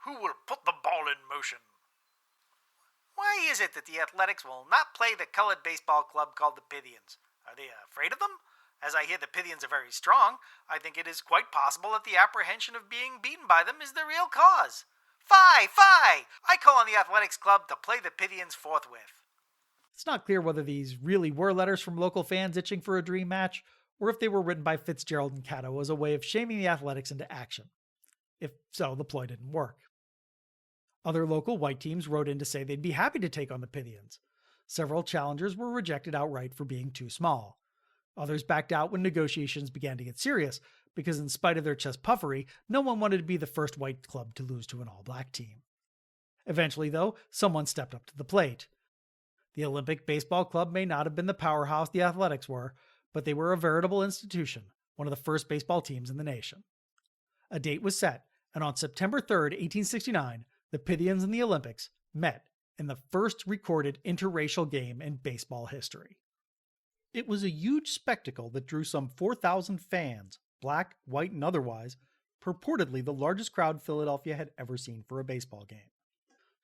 Who will put the ball in motion? Why is it that the Athletics will not play the colored baseball club called the Pythians? Are they afraid of them? As I hear the Pythians are very strong, I think it is quite possible that the apprehension of being beaten by them is the real cause. Fie! Fie! I call on the Athletics Club to play the Pythians forthwith. It's not clear whether these really were letters from local fans itching for a dream match, or if they were written by Fitzgerald and Catto as a way of shaming the Athletics into action. If so, the ploy didn't work. Other local white teams wrote in to say they'd be happy to take on the Pythians. Several challengers were rejected outright for being too small. Others backed out when negotiations began to get serious, because in spite of their chest puffery, no one wanted to be the first white club to lose to an all-black team. Eventually, though, someone stepped up to the plate. The Olympic Baseball Club may not have been the powerhouse the Athletics were, but they were a veritable institution, one of the first baseball teams in the nation. A date was set, and on September 3, 1869, the Pythians and the Olympics met in the first recorded interracial game in baseball history. It was a huge spectacle that drew some 4,000 fans, black, white, and otherwise, purportedly the largest crowd Philadelphia had ever seen for a baseball game.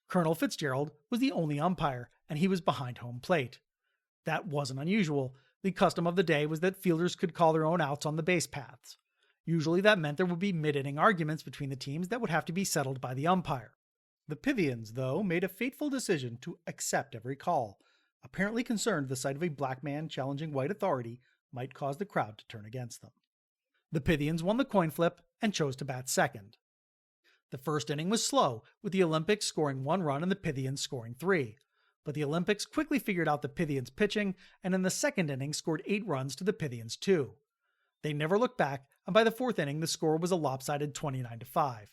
Colonel Fitzgerald was the only umpire, and he was behind home plate. That wasn't unusual. The custom of the day was that fielders could call their own outs on the base paths. Usually that meant there would be mid-inning arguments between the teams that would have to be settled by the umpire. The Pythians, though, made a fateful decision to accept every call, apparently concerned the sight of a black man challenging white authority might cause the crowd to turn against them. The Pythians won the coin flip and chose to bat second. The first inning was slow, with the Olympics scoring 1 run and the Pythians scoring 3. But the Olympics quickly figured out the Pythians' pitching, and in the second inning scored 8 runs to the Pythians' 2. They never looked back, and by the fourth inning the score was a lopsided 29-5.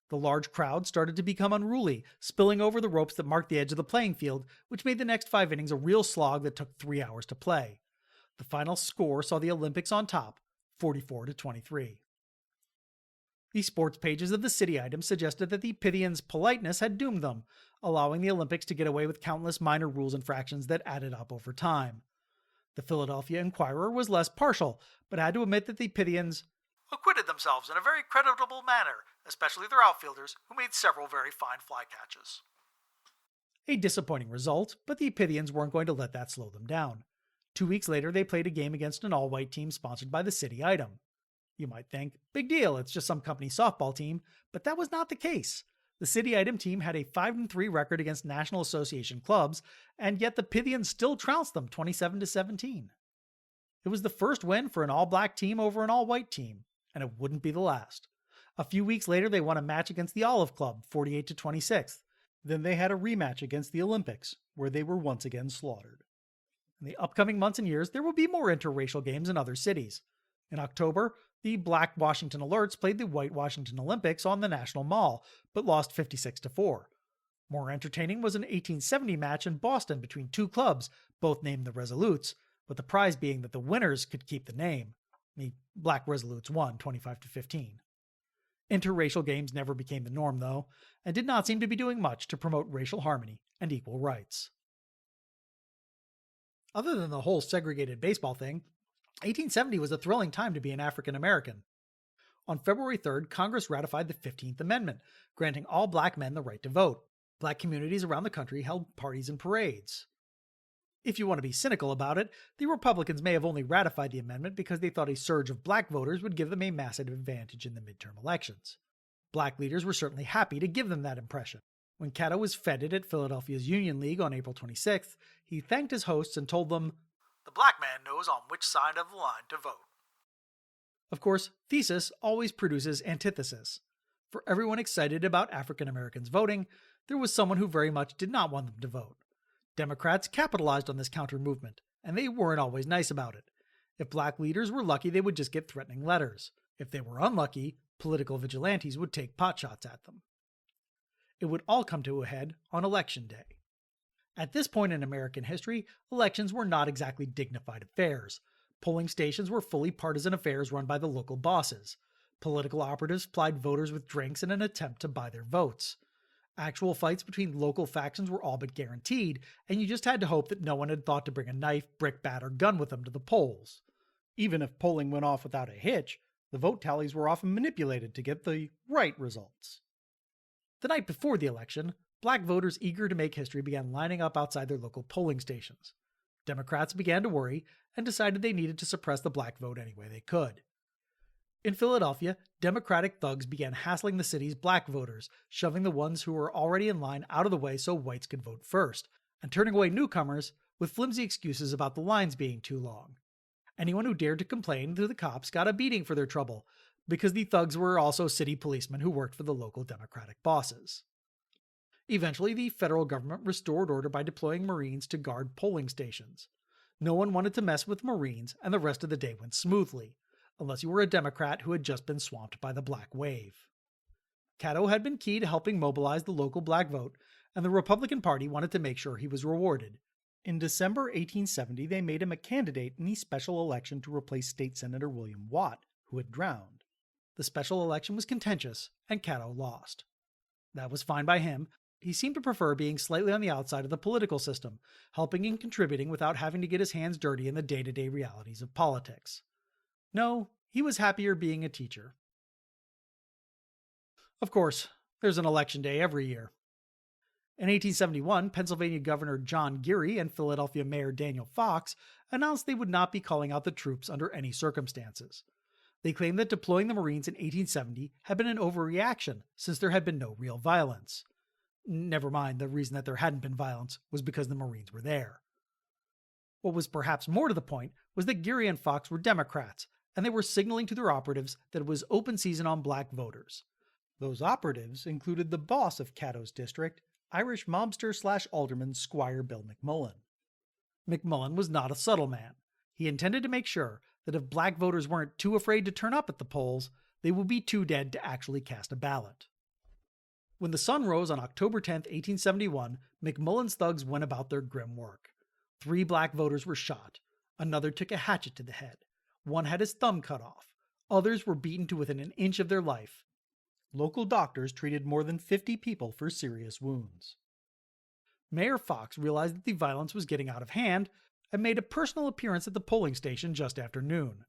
The large crowd started to become unruly, spilling over the ropes that marked the edge of the playing field, which made the next 5 innings a real slog that took 3 hours to play. The final score saw the Olympics on top, 44-23. The sports pages of the City Item suggested that the Pythians' politeness had doomed them, allowing the Olympics to get away with countless minor rules infractions that added up over time. The Philadelphia Inquirer was less partial, but had to admit that the Pythians acquitted themselves in a very creditable manner, especially their outfielders, who made several very fine fly catches. A disappointing result, but the Pythians weren't going to let that slow them down. 2 weeks later, they played a game against an all-white team sponsored by the City Item. You might think, big deal, it's just some company softball team, but that was not the case. The City Item team had a 5-3 record against National Association clubs, and yet the Pythians still trounced them 27-17. It was the first win for an all-black team over an all-white team, and it wouldn't be the last. A few weeks later, they won a match against the Olive Club, 48-26. Then they had a rematch against the Olympics, where they were once again slaughtered. In the upcoming months and years, there will be more interracial games in other cities. In October, the black Washington Alerts played the white Washington Olympics on the National Mall, but lost 56-4. More entertaining was an 1870 match in Boston between 2 clubs, both named the Resolutes, with the prize being that the winners could keep the name. The Black Resolutes won 25-15. Interracial games never became the norm, though, and did not seem to be doing much to promote racial harmony and equal rights. Other than the whole segregated baseball thing, 1870 was a thrilling time to be an African American. On February 3rd, Congress ratified the 15th Amendment, granting all black men the right to vote. Black communities around the country held parties and parades. If you want to be cynical about it, the Republicans may have only ratified the amendment because they thought a surge of black voters would give them a massive advantage in the midterm elections. Black leaders were certainly happy to give them that impression. When Catto was feted at Philadelphia's Union League on April 26th, he thanked his hosts and told them, "The black man knows on which side of the line to vote." Of course, thesis always produces antithesis. For everyone excited about African Americans voting, there was someone who very much did not want them to vote. Democrats capitalized on this counter-movement, and they weren't always nice about it. If black leaders were lucky, they would just get threatening letters. If they were unlucky, political vigilantes would take potshots at them. It would all come to a head on Election Day. At this point in American history, elections were not exactly dignified affairs. Polling stations were fully partisan affairs run by the local bosses. Political operatives plied voters with drinks in an attempt to buy their votes. Actual fights between local factions were all but guaranteed, and you just had to hope that no one had thought to bring a knife, brick bat, or gun with them to the polls. Even if polling went off without a hitch, the vote tallies were often manipulated to get the right results. The night before the election, black voters eager to make history began lining up outside their local polling stations. Democrats began to worry and decided they needed to suppress the black vote any way they could. In Philadelphia, Democratic thugs began hassling the city's black voters, shoving the ones who were already in line out of the way so whites could vote first. and turning away newcomers with flimsy excuses about the lines being too long. Anyone who dared to complain to the cops got a beating for their trouble, because the thugs were also city policemen who worked for the local Democratic bosses. Eventually, the federal government restored order by deploying Marines to guard polling stations. No one wanted to mess with Marines, and the rest of the day went smoothly, unless you were a Democrat who had just been swamped by the Black Wave. Catto had been key to helping mobilize the local black vote, and the Republican Party wanted to make sure he was rewarded. In December 1870, they made him a candidate in the special election to replace State Senator William Watt, who had drowned. The special election was contentious, and Catto lost. That was fine by him. He seemed to prefer being slightly on the outside of the political system, helping and contributing without having to get his hands dirty in the day-to-day realities of politics. No, he was happier being a teacher. Of course, there's an election day every year. In 1871, Pennsylvania Governor John Geary and Philadelphia Mayor Daniel Fox announced they would not be calling out the troops under any circumstances. They claimed that deploying the Marines in 1870 had been an overreaction since there had been no real violence. Never mind, the reason that there hadn't been violence was because the Marines were there. What was perhaps more to the point was that Geary and Fox were Democrats, and they were signaling to their operatives that it was open season on black voters. Those operatives included the boss of Catto's district, Irish mobster/alderman Squire Bill McMullen. McMullen was not a subtle man. He intended to make sure that if black voters weren't too afraid to turn up at the polls, they would be too dead to actually cast a ballot. When the sun rose on October 10, 1871, McMullen's thugs went about their grim work. 3 black voters were shot. Another took a hatchet to the head. One had his thumb cut off. Others were beaten to within an inch of their life. Local doctors treated more than 50 people for serious wounds. Mayor Fox realized that the violence was getting out of hand and made a personal appearance at the polling station just after noon.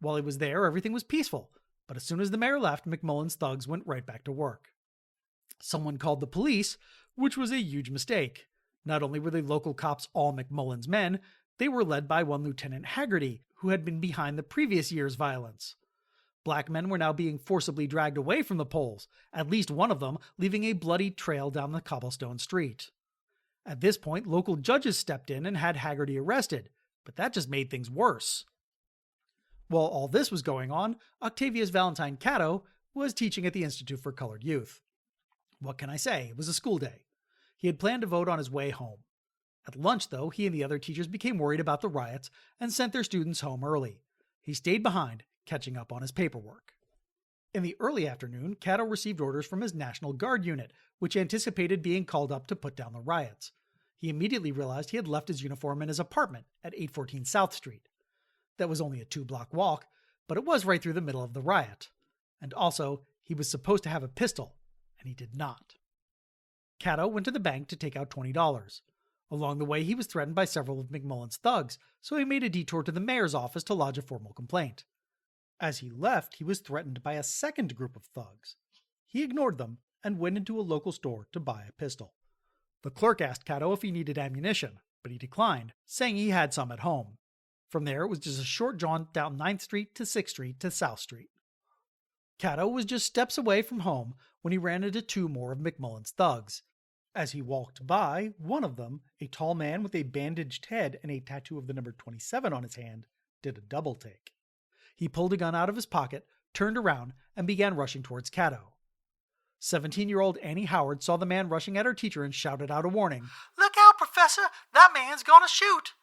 While he was there, everything was peaceful, but as soon as the mayor left, McMullen's thugs went right back to work. Someone called the police, which was a huge mistake. Not only were the local cops all McMullen's men, they were led by one Lieutenant Haggerty, who had been behind the previous year's violence. Black men were now being forcibly dragged away from the polls, at least one of them leaving a bloody trail down the cobblestone street. At this point, local judges stepped in and had Haggerty arrested, but that just made things worse. While all this was going on, Octavius Valentine Catto was teaching at the Institute for Colored Youth. What can I say? It was a school day. He had planned to vote on his way home. At lunch, though, he and the other teachers became worried about the riots and sent their students home early. He stayed behind, catching up on his paperwork. In the early afternoon, Catto received orders from his National Guard unit, which anticipated being called up to put down the riots. He immediately realized he had left his uniform in his apartment at 814 South Street. That was only a 2-block walk, but it was right through the middle of the riot. And also, he was supposed to have a pistol, and he did not. Catto went to the bank to take out $20. Along the way, he was threatened by several of McMullen's thugs, so he made a detour to the mayor's office to lodge a formal complaint. As he left, he was threatened by a second group of thugs. He ignored them and went into a local store to buy a pistol. The clerk asked Catto if he needed ammunition, but he declined, saying he had some at home. From there, it was just a short jaunt down 9th Street to 6th Street to South Street. Catto was just steps away from home when he ran into 2 more of McMullen's thugs. As he walked by, one of them, a tall man with a bandaged head and a tattoo of the number 27 on his hand, did a double take. He pulled a gun out of his pocket, turned around, and began rushing towards Catto. 17-year-old Annie Howard saw the man rushing at her teacher and shouted out a warning. "Look out, Professor! That man's gonna shoot!"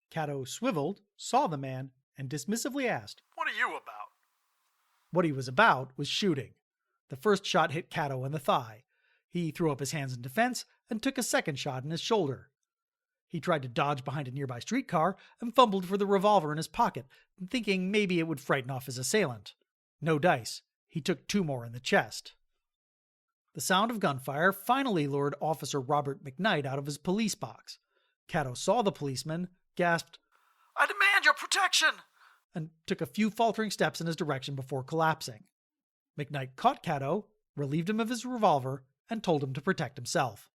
Catto swiveled, saw the man, and dismissively asked, "What are you about?" What he was about was shooting. The first shot hit Catto in the thigh. He threw up his hands in defense and took a second shot in his shoulder. He tried to dodge behind a nearby streetcar and fumbled for the revolver in his pocket, thinking maybe it would frighten off his assailant. No dice. He took 2 more in the chest. The sound of gunfire finally lured Officer Robert McKnight out of his police box. Catto saw the policeman, gasped, "I demand your protection!" and took a few faltering steps in his direction before collapsing. McKnight caught Catto, relieved him of his revolver, and told him to protect himself.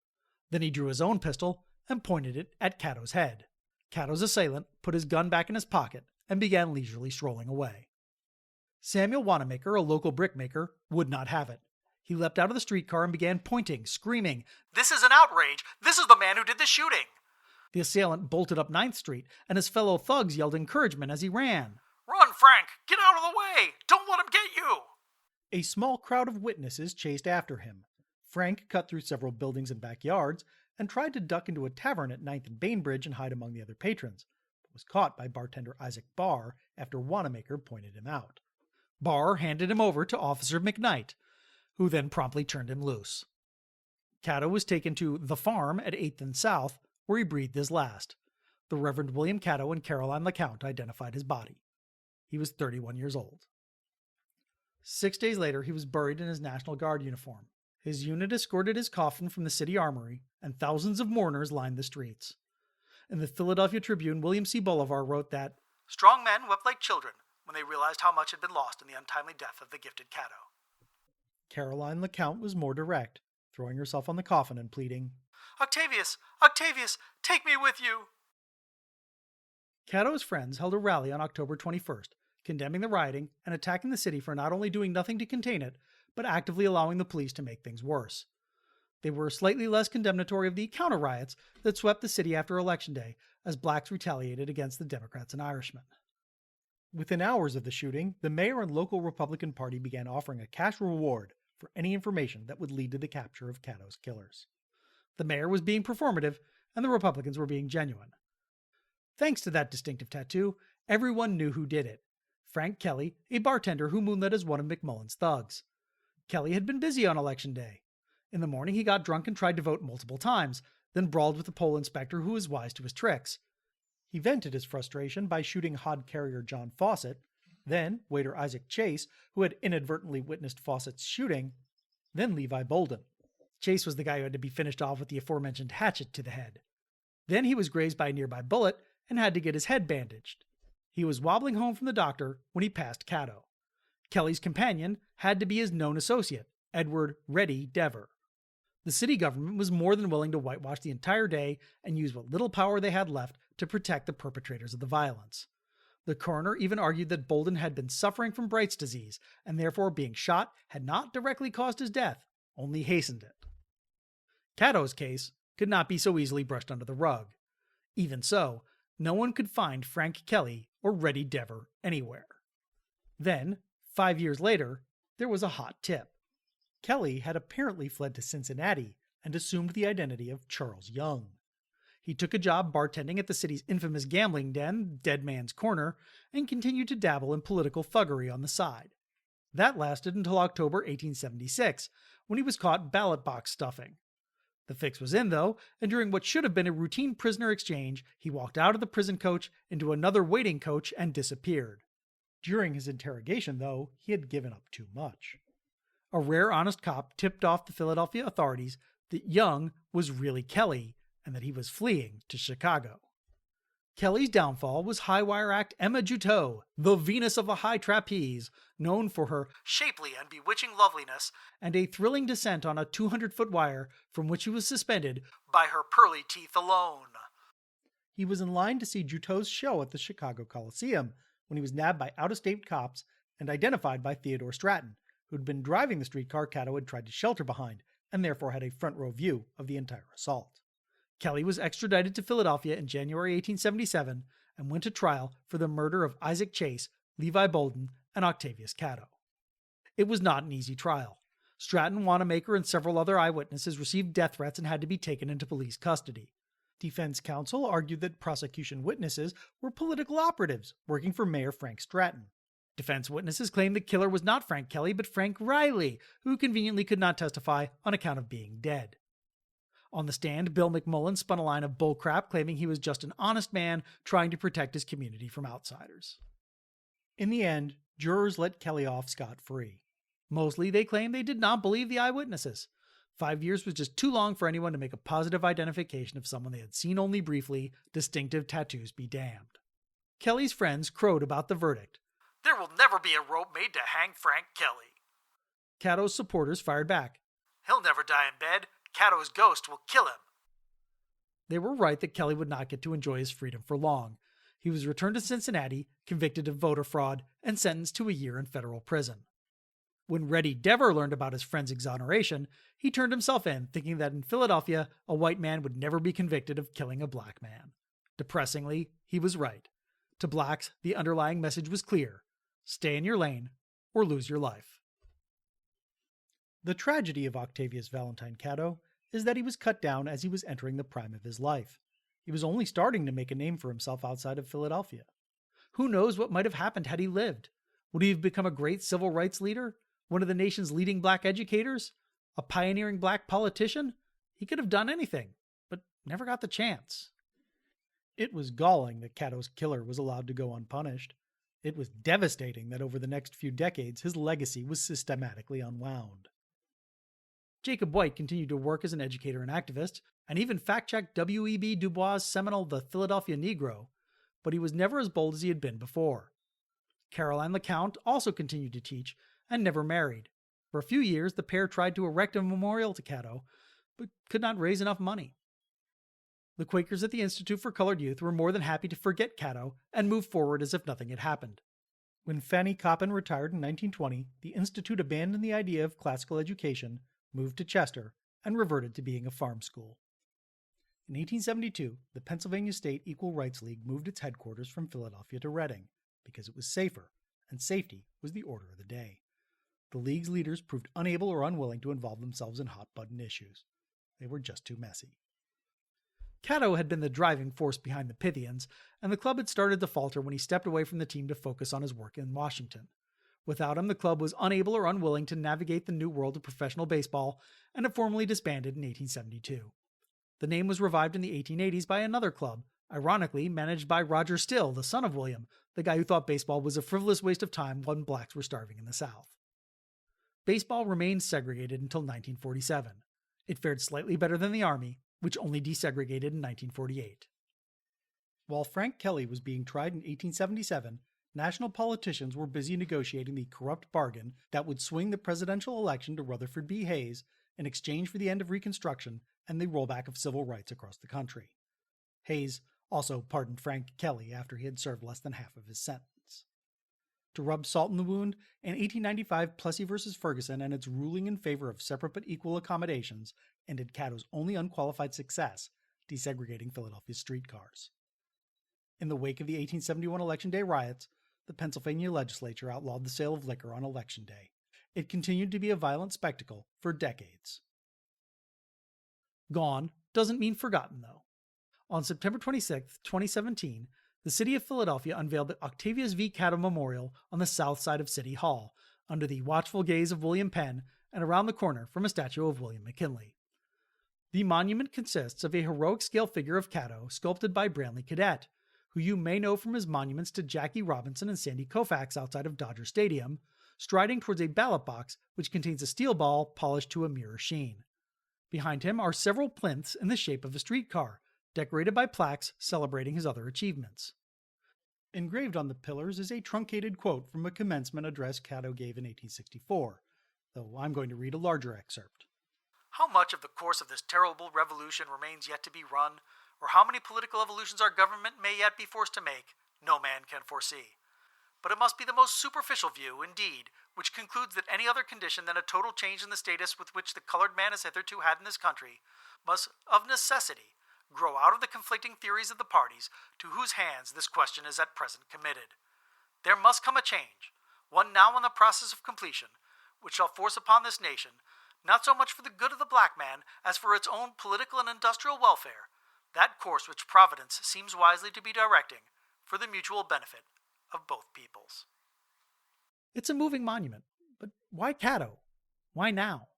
Then he drew his own pistol and pointed it at Catto's head. Catto's assailant put his gun back in his pocket and began leisurely strolling away. Samuel Wanamaker, a local brickmaker, would not have it. He leapt out of the streetcar and began pointing, screaming, "This is an outrage! This is the man who did the shooting!" The assailant bolted up 9th Street, and his fellow thugs yelled encouragement as he ran. "Run, Frank! Get out of the way! Don't let him get you!" A small crowd of witnesses chased after him. Frank cut through several buildings and backyards and tried to duck into a tavern at 9th and Bainbridge and hide among the other patrons, but was caught by bartender Isaac Barr after Wanamaker pointed him out. Barr handed him over to Officer McKnight, who then promptly turned him loose. Catto was taken to The Farm at 8th and South, where he breathed his last. The Reverend William Catto and Caroline LeCount identified his body. He was 31 years old. 6 days later, he was buried in his National Guard uniform. His unit escorted his coffin from the city armory, and thousands of mourners lined the streets. In the Philadelphia Tribune, William C. Bolivar wrote that, "Strong men wept like children when they realized how much had been lost in the untimely death of the gifted Catto." Caroline LeCount was more direct, throwing herself on the coffin and pleading, "Octavius, Octavius, take me with you!" Catto's friends held a rally on October 21st, condemning the rioting and attacking the city for not only doing nothing to contain it, but actively allowing the police to make things worse. They were slightly less condemnatory of the counter-riots that swept the city after Election Day, as blacks retaliated against the Democrats and Irishmen. Within hours of the shooting, the mayor and local Republican Party began offering a cash reward for any information that would lead to the capture of Catto's killers. The mayor was being performative, and the Republicans were being genuine. Thanks to that distinctive tattoo, everyone knew who did it. Frank Kelly, a bartender who moonlit as one of McMullen's thugs. Kelly had been busy on Election Day. In the morning, he got drunk and tried to vote multiple times, then brawled with the poll inspector who was wise to his tricks. He vented his frustration by shooting hod carrier John Fawcett, then waiter Isaac Chase, who had inadvertently witnessed Fawcett's shooting, then Levi Bolden. Chase was the guy who had to be finished off with the aforementioned hatchet to the head. Then he was grazed by a nearby bullet and had to get his head bandaged. He was wobbling home from the doctor when he passed Catto. Kelly's companion had to be his known associate, Edward Reddy Dever. The city government was more than willing to whitewash the entire day and use what little power they had left to protect the perpetrators of the violence. The coroner even argued that Bolden had been suffering from Bright's disease, and therefore being shot had not directly caused his death, only hastened it. Catto's case could not be so easily brushed under the rug. Even so, no one could find Frank Kelly or Reddy Dever anywhere. Then, 5 years later, there was a hot tip. Kelly had apparently fled to Cincinnati and assumed the identity of Charles Young. He took a job bartending at the city's infamous gambling den, Dead Man's Corner, and continued to dabble in political thuggery on the side. That lasted until October 1876, when he was caught ballot box stuffing. The fix was in, though, and during what should have been a routine prisoner exchange, he walked out of the prison coach into another waiting coach and disappeared. During his interrogation, though, he had given up too much. A rare honest cop tipped off the Philadelphia authorities that Young was really Kelly and that he was fleeing to Chicago. Kelly's downfall was high-wire act Emma Juteau, the Venus of the High Trapeze, known for her shapely and bewitching loveliness and a thrilling descent on a 200-foot wire from which he was suspended by her pearly teeth alone. He was in line to see Juteau's show at the Chicago Coliseum when he was nabbed by out-of-state cops and identified by Theodore Stratton, who'd been driving the streetcar Catto had tried to shelter behind, and therefore had a front-row view of the entire assault. Kelly was extradited to Philadelphia in January 1877 and went to trial for the murder of Isaac Chase, Levi Bolden, and Octavius Catto. It was not an easy trial. Stratton, Wanamaker, and several other eyewitnesses received death threats and had to be taken into police custody. Defense counsel argued that prosecution witnesses were political operatives working for Mayor Frank Stratton. Defense witnesses claimed the killer was not Frank Kelly, but Frank Riley, who conveniently could not testify on account of being dead. On the stand, Bill McMullen spun a line of bullcrap claiming he was just an honest man trying to protect his community from outsiders. In the end, jurors let Kelly off scot-free. Mostly, they claimed they did not believe the eyewitnesses. 5 years was just too long for anyone to make a positive identification of someone they had seen only briefly, distinctive tattoos be damned. Kelly's friends crowed about the verdict. "There will never be a rope made to hang Frank Kelly." Catto's supporters fired back. "He'll never die in bed. Catto's ghost will kill him." They were right that Kelly would not get to enjoy his freedom for long. He was returned to Cincinnati, convicted of voter fraud, and sentenced to a year in federal prison. When Reddy Dever learned about his friend's exoneration, he turned himself in, thinking that in Philadelphia, a white man would never be convicted of killing a black man. Depressingly, he was right. To blacks, the underlying message was clear: stay in your lane or lose your life. The tragedy of Octavius Valentine Catto is that he was cut down as he was entering the prime of his life. He was only starting to make a name for himself outside of Philadelphia. Who knows what might have happened had he lived? Would he have become a great civil rights leader? One of the nation's leading black educators? A pioneering black politician? He could have done anything, but never got the chance. It was galling that Catto's killer was allowed to go unpunished. It was devastating that over the next few decades his legacy was systematically unwound. Jacob White continued to work as an educator and activist, and even fact-checked W.E.B. Du Bois' seminal The Philadelphia Negro, but he was never as bold as he had been before. Caroline LeCount also continued to teach and never married. For a few years, the pair tried to erect a memorial to Catto, but could not raise enough money. The Quakers at the Institute for Colored Youth were more than happy to forget Catto and move forward as if nothing had happened. When Fanny Coppin retired in 1920, the Institute abandoned the idea of classical education, moved to Chester, and reverted to being a farm school. In 1872, the Pennsylvania State Equal Rights League moved its headquarters from Philadelphia to Reading because it was safer, and safety was the order of the day. The League's leaders proved unable or unwilling to involve themselves in hot-button issues. They were just too messy. Catto had been the driving force behind the Pythians, and the club had started to falter when he stepped away from the team to focus on his work in Washington. Without him, the club was unable or unwilling to navigate the new world of professional baseball, and it formally disbanded in 1872. The name was revived in the 1880s by another club, ironically managed by Roger Still, the son of William, the guy who thought baseball was a frivolous waste of time when blacks were starving in the South. Baseball remained segregated until 1947. It fared slightly better than the Army, which only desegregated in 1948. While Frank Kelly was being tried in 1877, national politicians were busy negotiating the corrupt bargain that would swing the presidential election to Rutherford B. Hayes in exchange for the end of Reconstruction and the rollback of civil rights across the country. Hayes also pardoned Frank Kelly after he had served less than half of his sentence. To rub salt in the wound, in 1895 Plessy v. Ferguson and its ruling in favor of separate but equal accommodations ended Catto's only unqualified success, desegregating Philadelphia's streetcars. In the wake of the 1871 Election Day riots, the Pennsylvania legislature outlawed the sale of liquor on Election Day. It continued to be a violent spectacle for decades. Gone doesn't mean forgotten, though. On September 26, 2017, the city of Philadelphia unveiled the Octavius V. Catto Memorial on the south side of City Hall, under the watchful gaze of William Penn and around the corner from a statue of William McKinley. The monument consists of a heroic-scale figure of Catto sculpted by Brantley Cadet, who you may know from his monuments to Jackie Robinson and Sandy Koufax outside of Dodger Stadium, striding towards a ballot box which contains a steel ball polished to a mirror sheen. Behind him are several plinths in the shape of a streetcar, decorated by plaques celebrating his other achievements. Engraved on the pillars is a truncated quote from a commencement address Catto gave in 1864, though I'm going to read a larger excerpt. How much of the course of this terrible revolution remains yet to be run, or how many political evolutions our government may yet be forced to make, no man can foresee. But it must be the most superficial view, indeed, which concludes that any other condition than a total change in the status with which the colored man has hitherto had in this country must, of necessity, grow out of the conflicting theories of the parties to whose hands this question is at present committed. There must come a change, one now in the process of completion, which shall force upon this nation, not so much for the good of the black man as for its own political and industrial welfare, that course which Providence seems wisely to be directing for the mutual benefit of both peoples. It's a moving monument, but why Catto? Why now?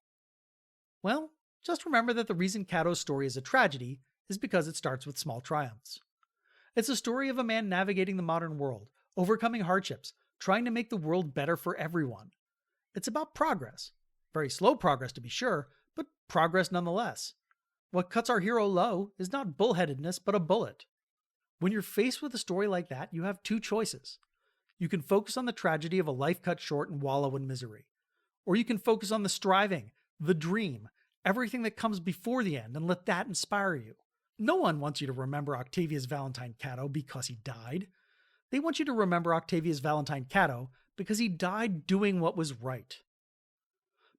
Well, just remember that the reason Catto's story is a tragedy is because it starts with small triumphs. It's a story of a man navigating the modern world, overcoming hardships, trying to make the world better for everyone. It's about progress. Very slow progress to be sure, but progress nonetheless. What cuts our hero low is not bullheadedness, but a bullet. When you're faced with a story like that, you have two choices. You can focus on the tragedy of a life cut short and wallow in misery. Or you can focus on the striving, the dream, everything that comes before the end, and let that inspire you. No one wants you to remember Octavius Valentine Catto because he died. They want you to remember Octavius Valentine Catto because he died doing what was right.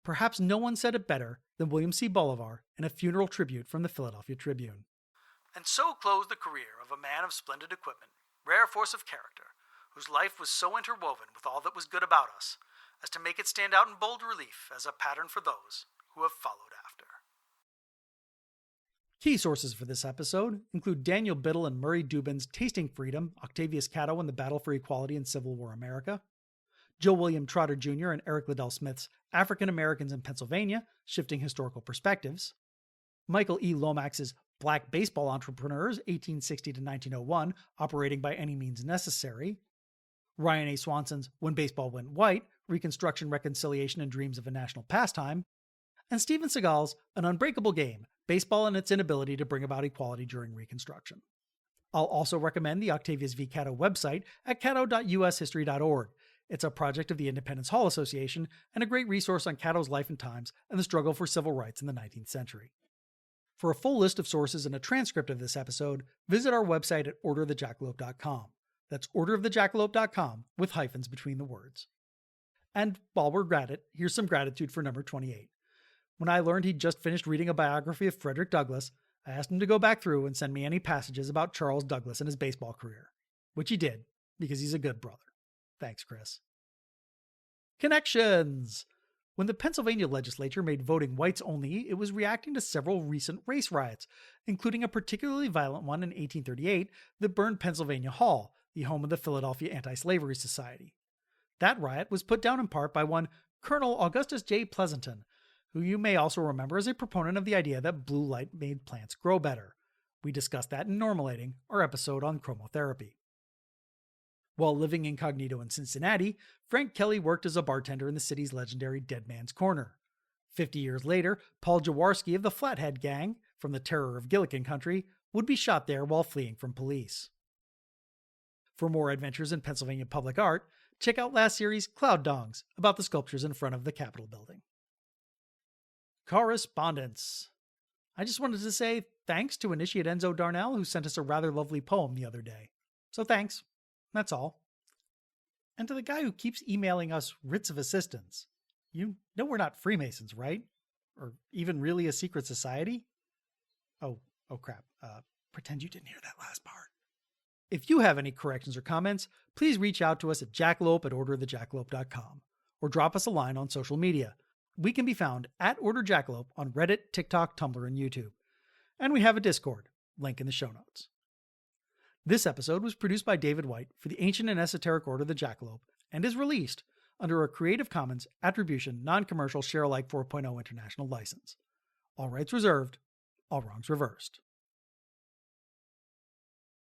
perhaps no one said it better than William C. Bolivar in a funeral tribute from the Philadelphia Tribune. And so closed the career of a man of splendid equipment, rare force of character, whose life was so interwoven with all that was good about us, as to make it stand out in bold relief as a pattern for those who have followed after. Key sources for this episode include Daniel Biddle and Murray Dubin's Tasting Freedom, Octavius Catto and the Battle for Equality in Civil War America, Joe William Trotter Jr. and Eric Ledell Smith's African Americans in Pennsylvania, Shifting Historical Perspectives, Michael E. Lomax's Black Baseball Entrepreneurs, 1860 to 1901, Operating by Any Means Necessary, Ryan A. Swanson's When Baseball Went White, Reconstruction, Reconciliation, and Dreams of a National Pastime, and Stephen Segal's An Unbreakable Game, Baseball and Its Inability to Bring About Equality During Reconstruction. I'll also recommend the Octavius V. Catto website at catto.ushistory.org. It's a project of the Independence Hall Association and a great resource on Catto's life and times and the struggle for civil rights in the 19th century. For a full list of sources and a transcript of this episode, visit our website at orderofthejackalope.com. That's orderofthejackalope.com with hyphens between the words. And while we're at it, here's some gratitude for number 28. When I learned he'd just finished reading a biography of Frederick Douglass, I asked him to go back through and send me any passages about Charles Douglas and his baseball career, which he did, because he's a good brother. Thanks, Chris. Connections! When the Pennsylvania legislature made voting whites only, it was reacting to several recent race riots, including a particularly violent one in 1838 that burned Pennsylvania Hall, the home of the Philadelphia Anti-Slavery Society. That riot was put down in part by one Colonel Augustus J. Pleasanton, who you may also remember as a proponent of the idea that blue light made plants grow better. We discussed that in Normalating, our episode on chromotherapy. While living incognito in Cincinnati, Frank Kelly worked as a bartender in the city's legendary Dead Man's Corner. 50 years later, Paul Jaworski of the Flathead Gang, from the terror of Gilligan Country, would be shot there while fleeing from police. For more adventures in Pennsylvania public art, check out last series' Cloud Dongs, about the sculptures in front of the Capitol building. Correspondence. I just wanted to say thanks to Initiate Enzo Darnell, who sent us a rather lovely poem the other day. So thanks. That's all. And to the guy who keeps emailing us writs of assistance. You know we're not Freemasons, right? Or even really a secret society? Oh crap. Pretend you didn't hear that last part. If you have any corrections or comments, please reach out to us at jackalope@orderofthejackalope.com or drop us a line on social media. We can be found at OrderJackalope on Reddit, TikTok, Tumblr, and YouTube. And we have a Discord, link in the show notes. This episode was produced by David White for the Ancient and Esoteric Order of the Jackalope and is released under a Creative Commons Attribution Non-Commercial Share-alike 4.0 International License. All rights reserved, all wrongs reversed.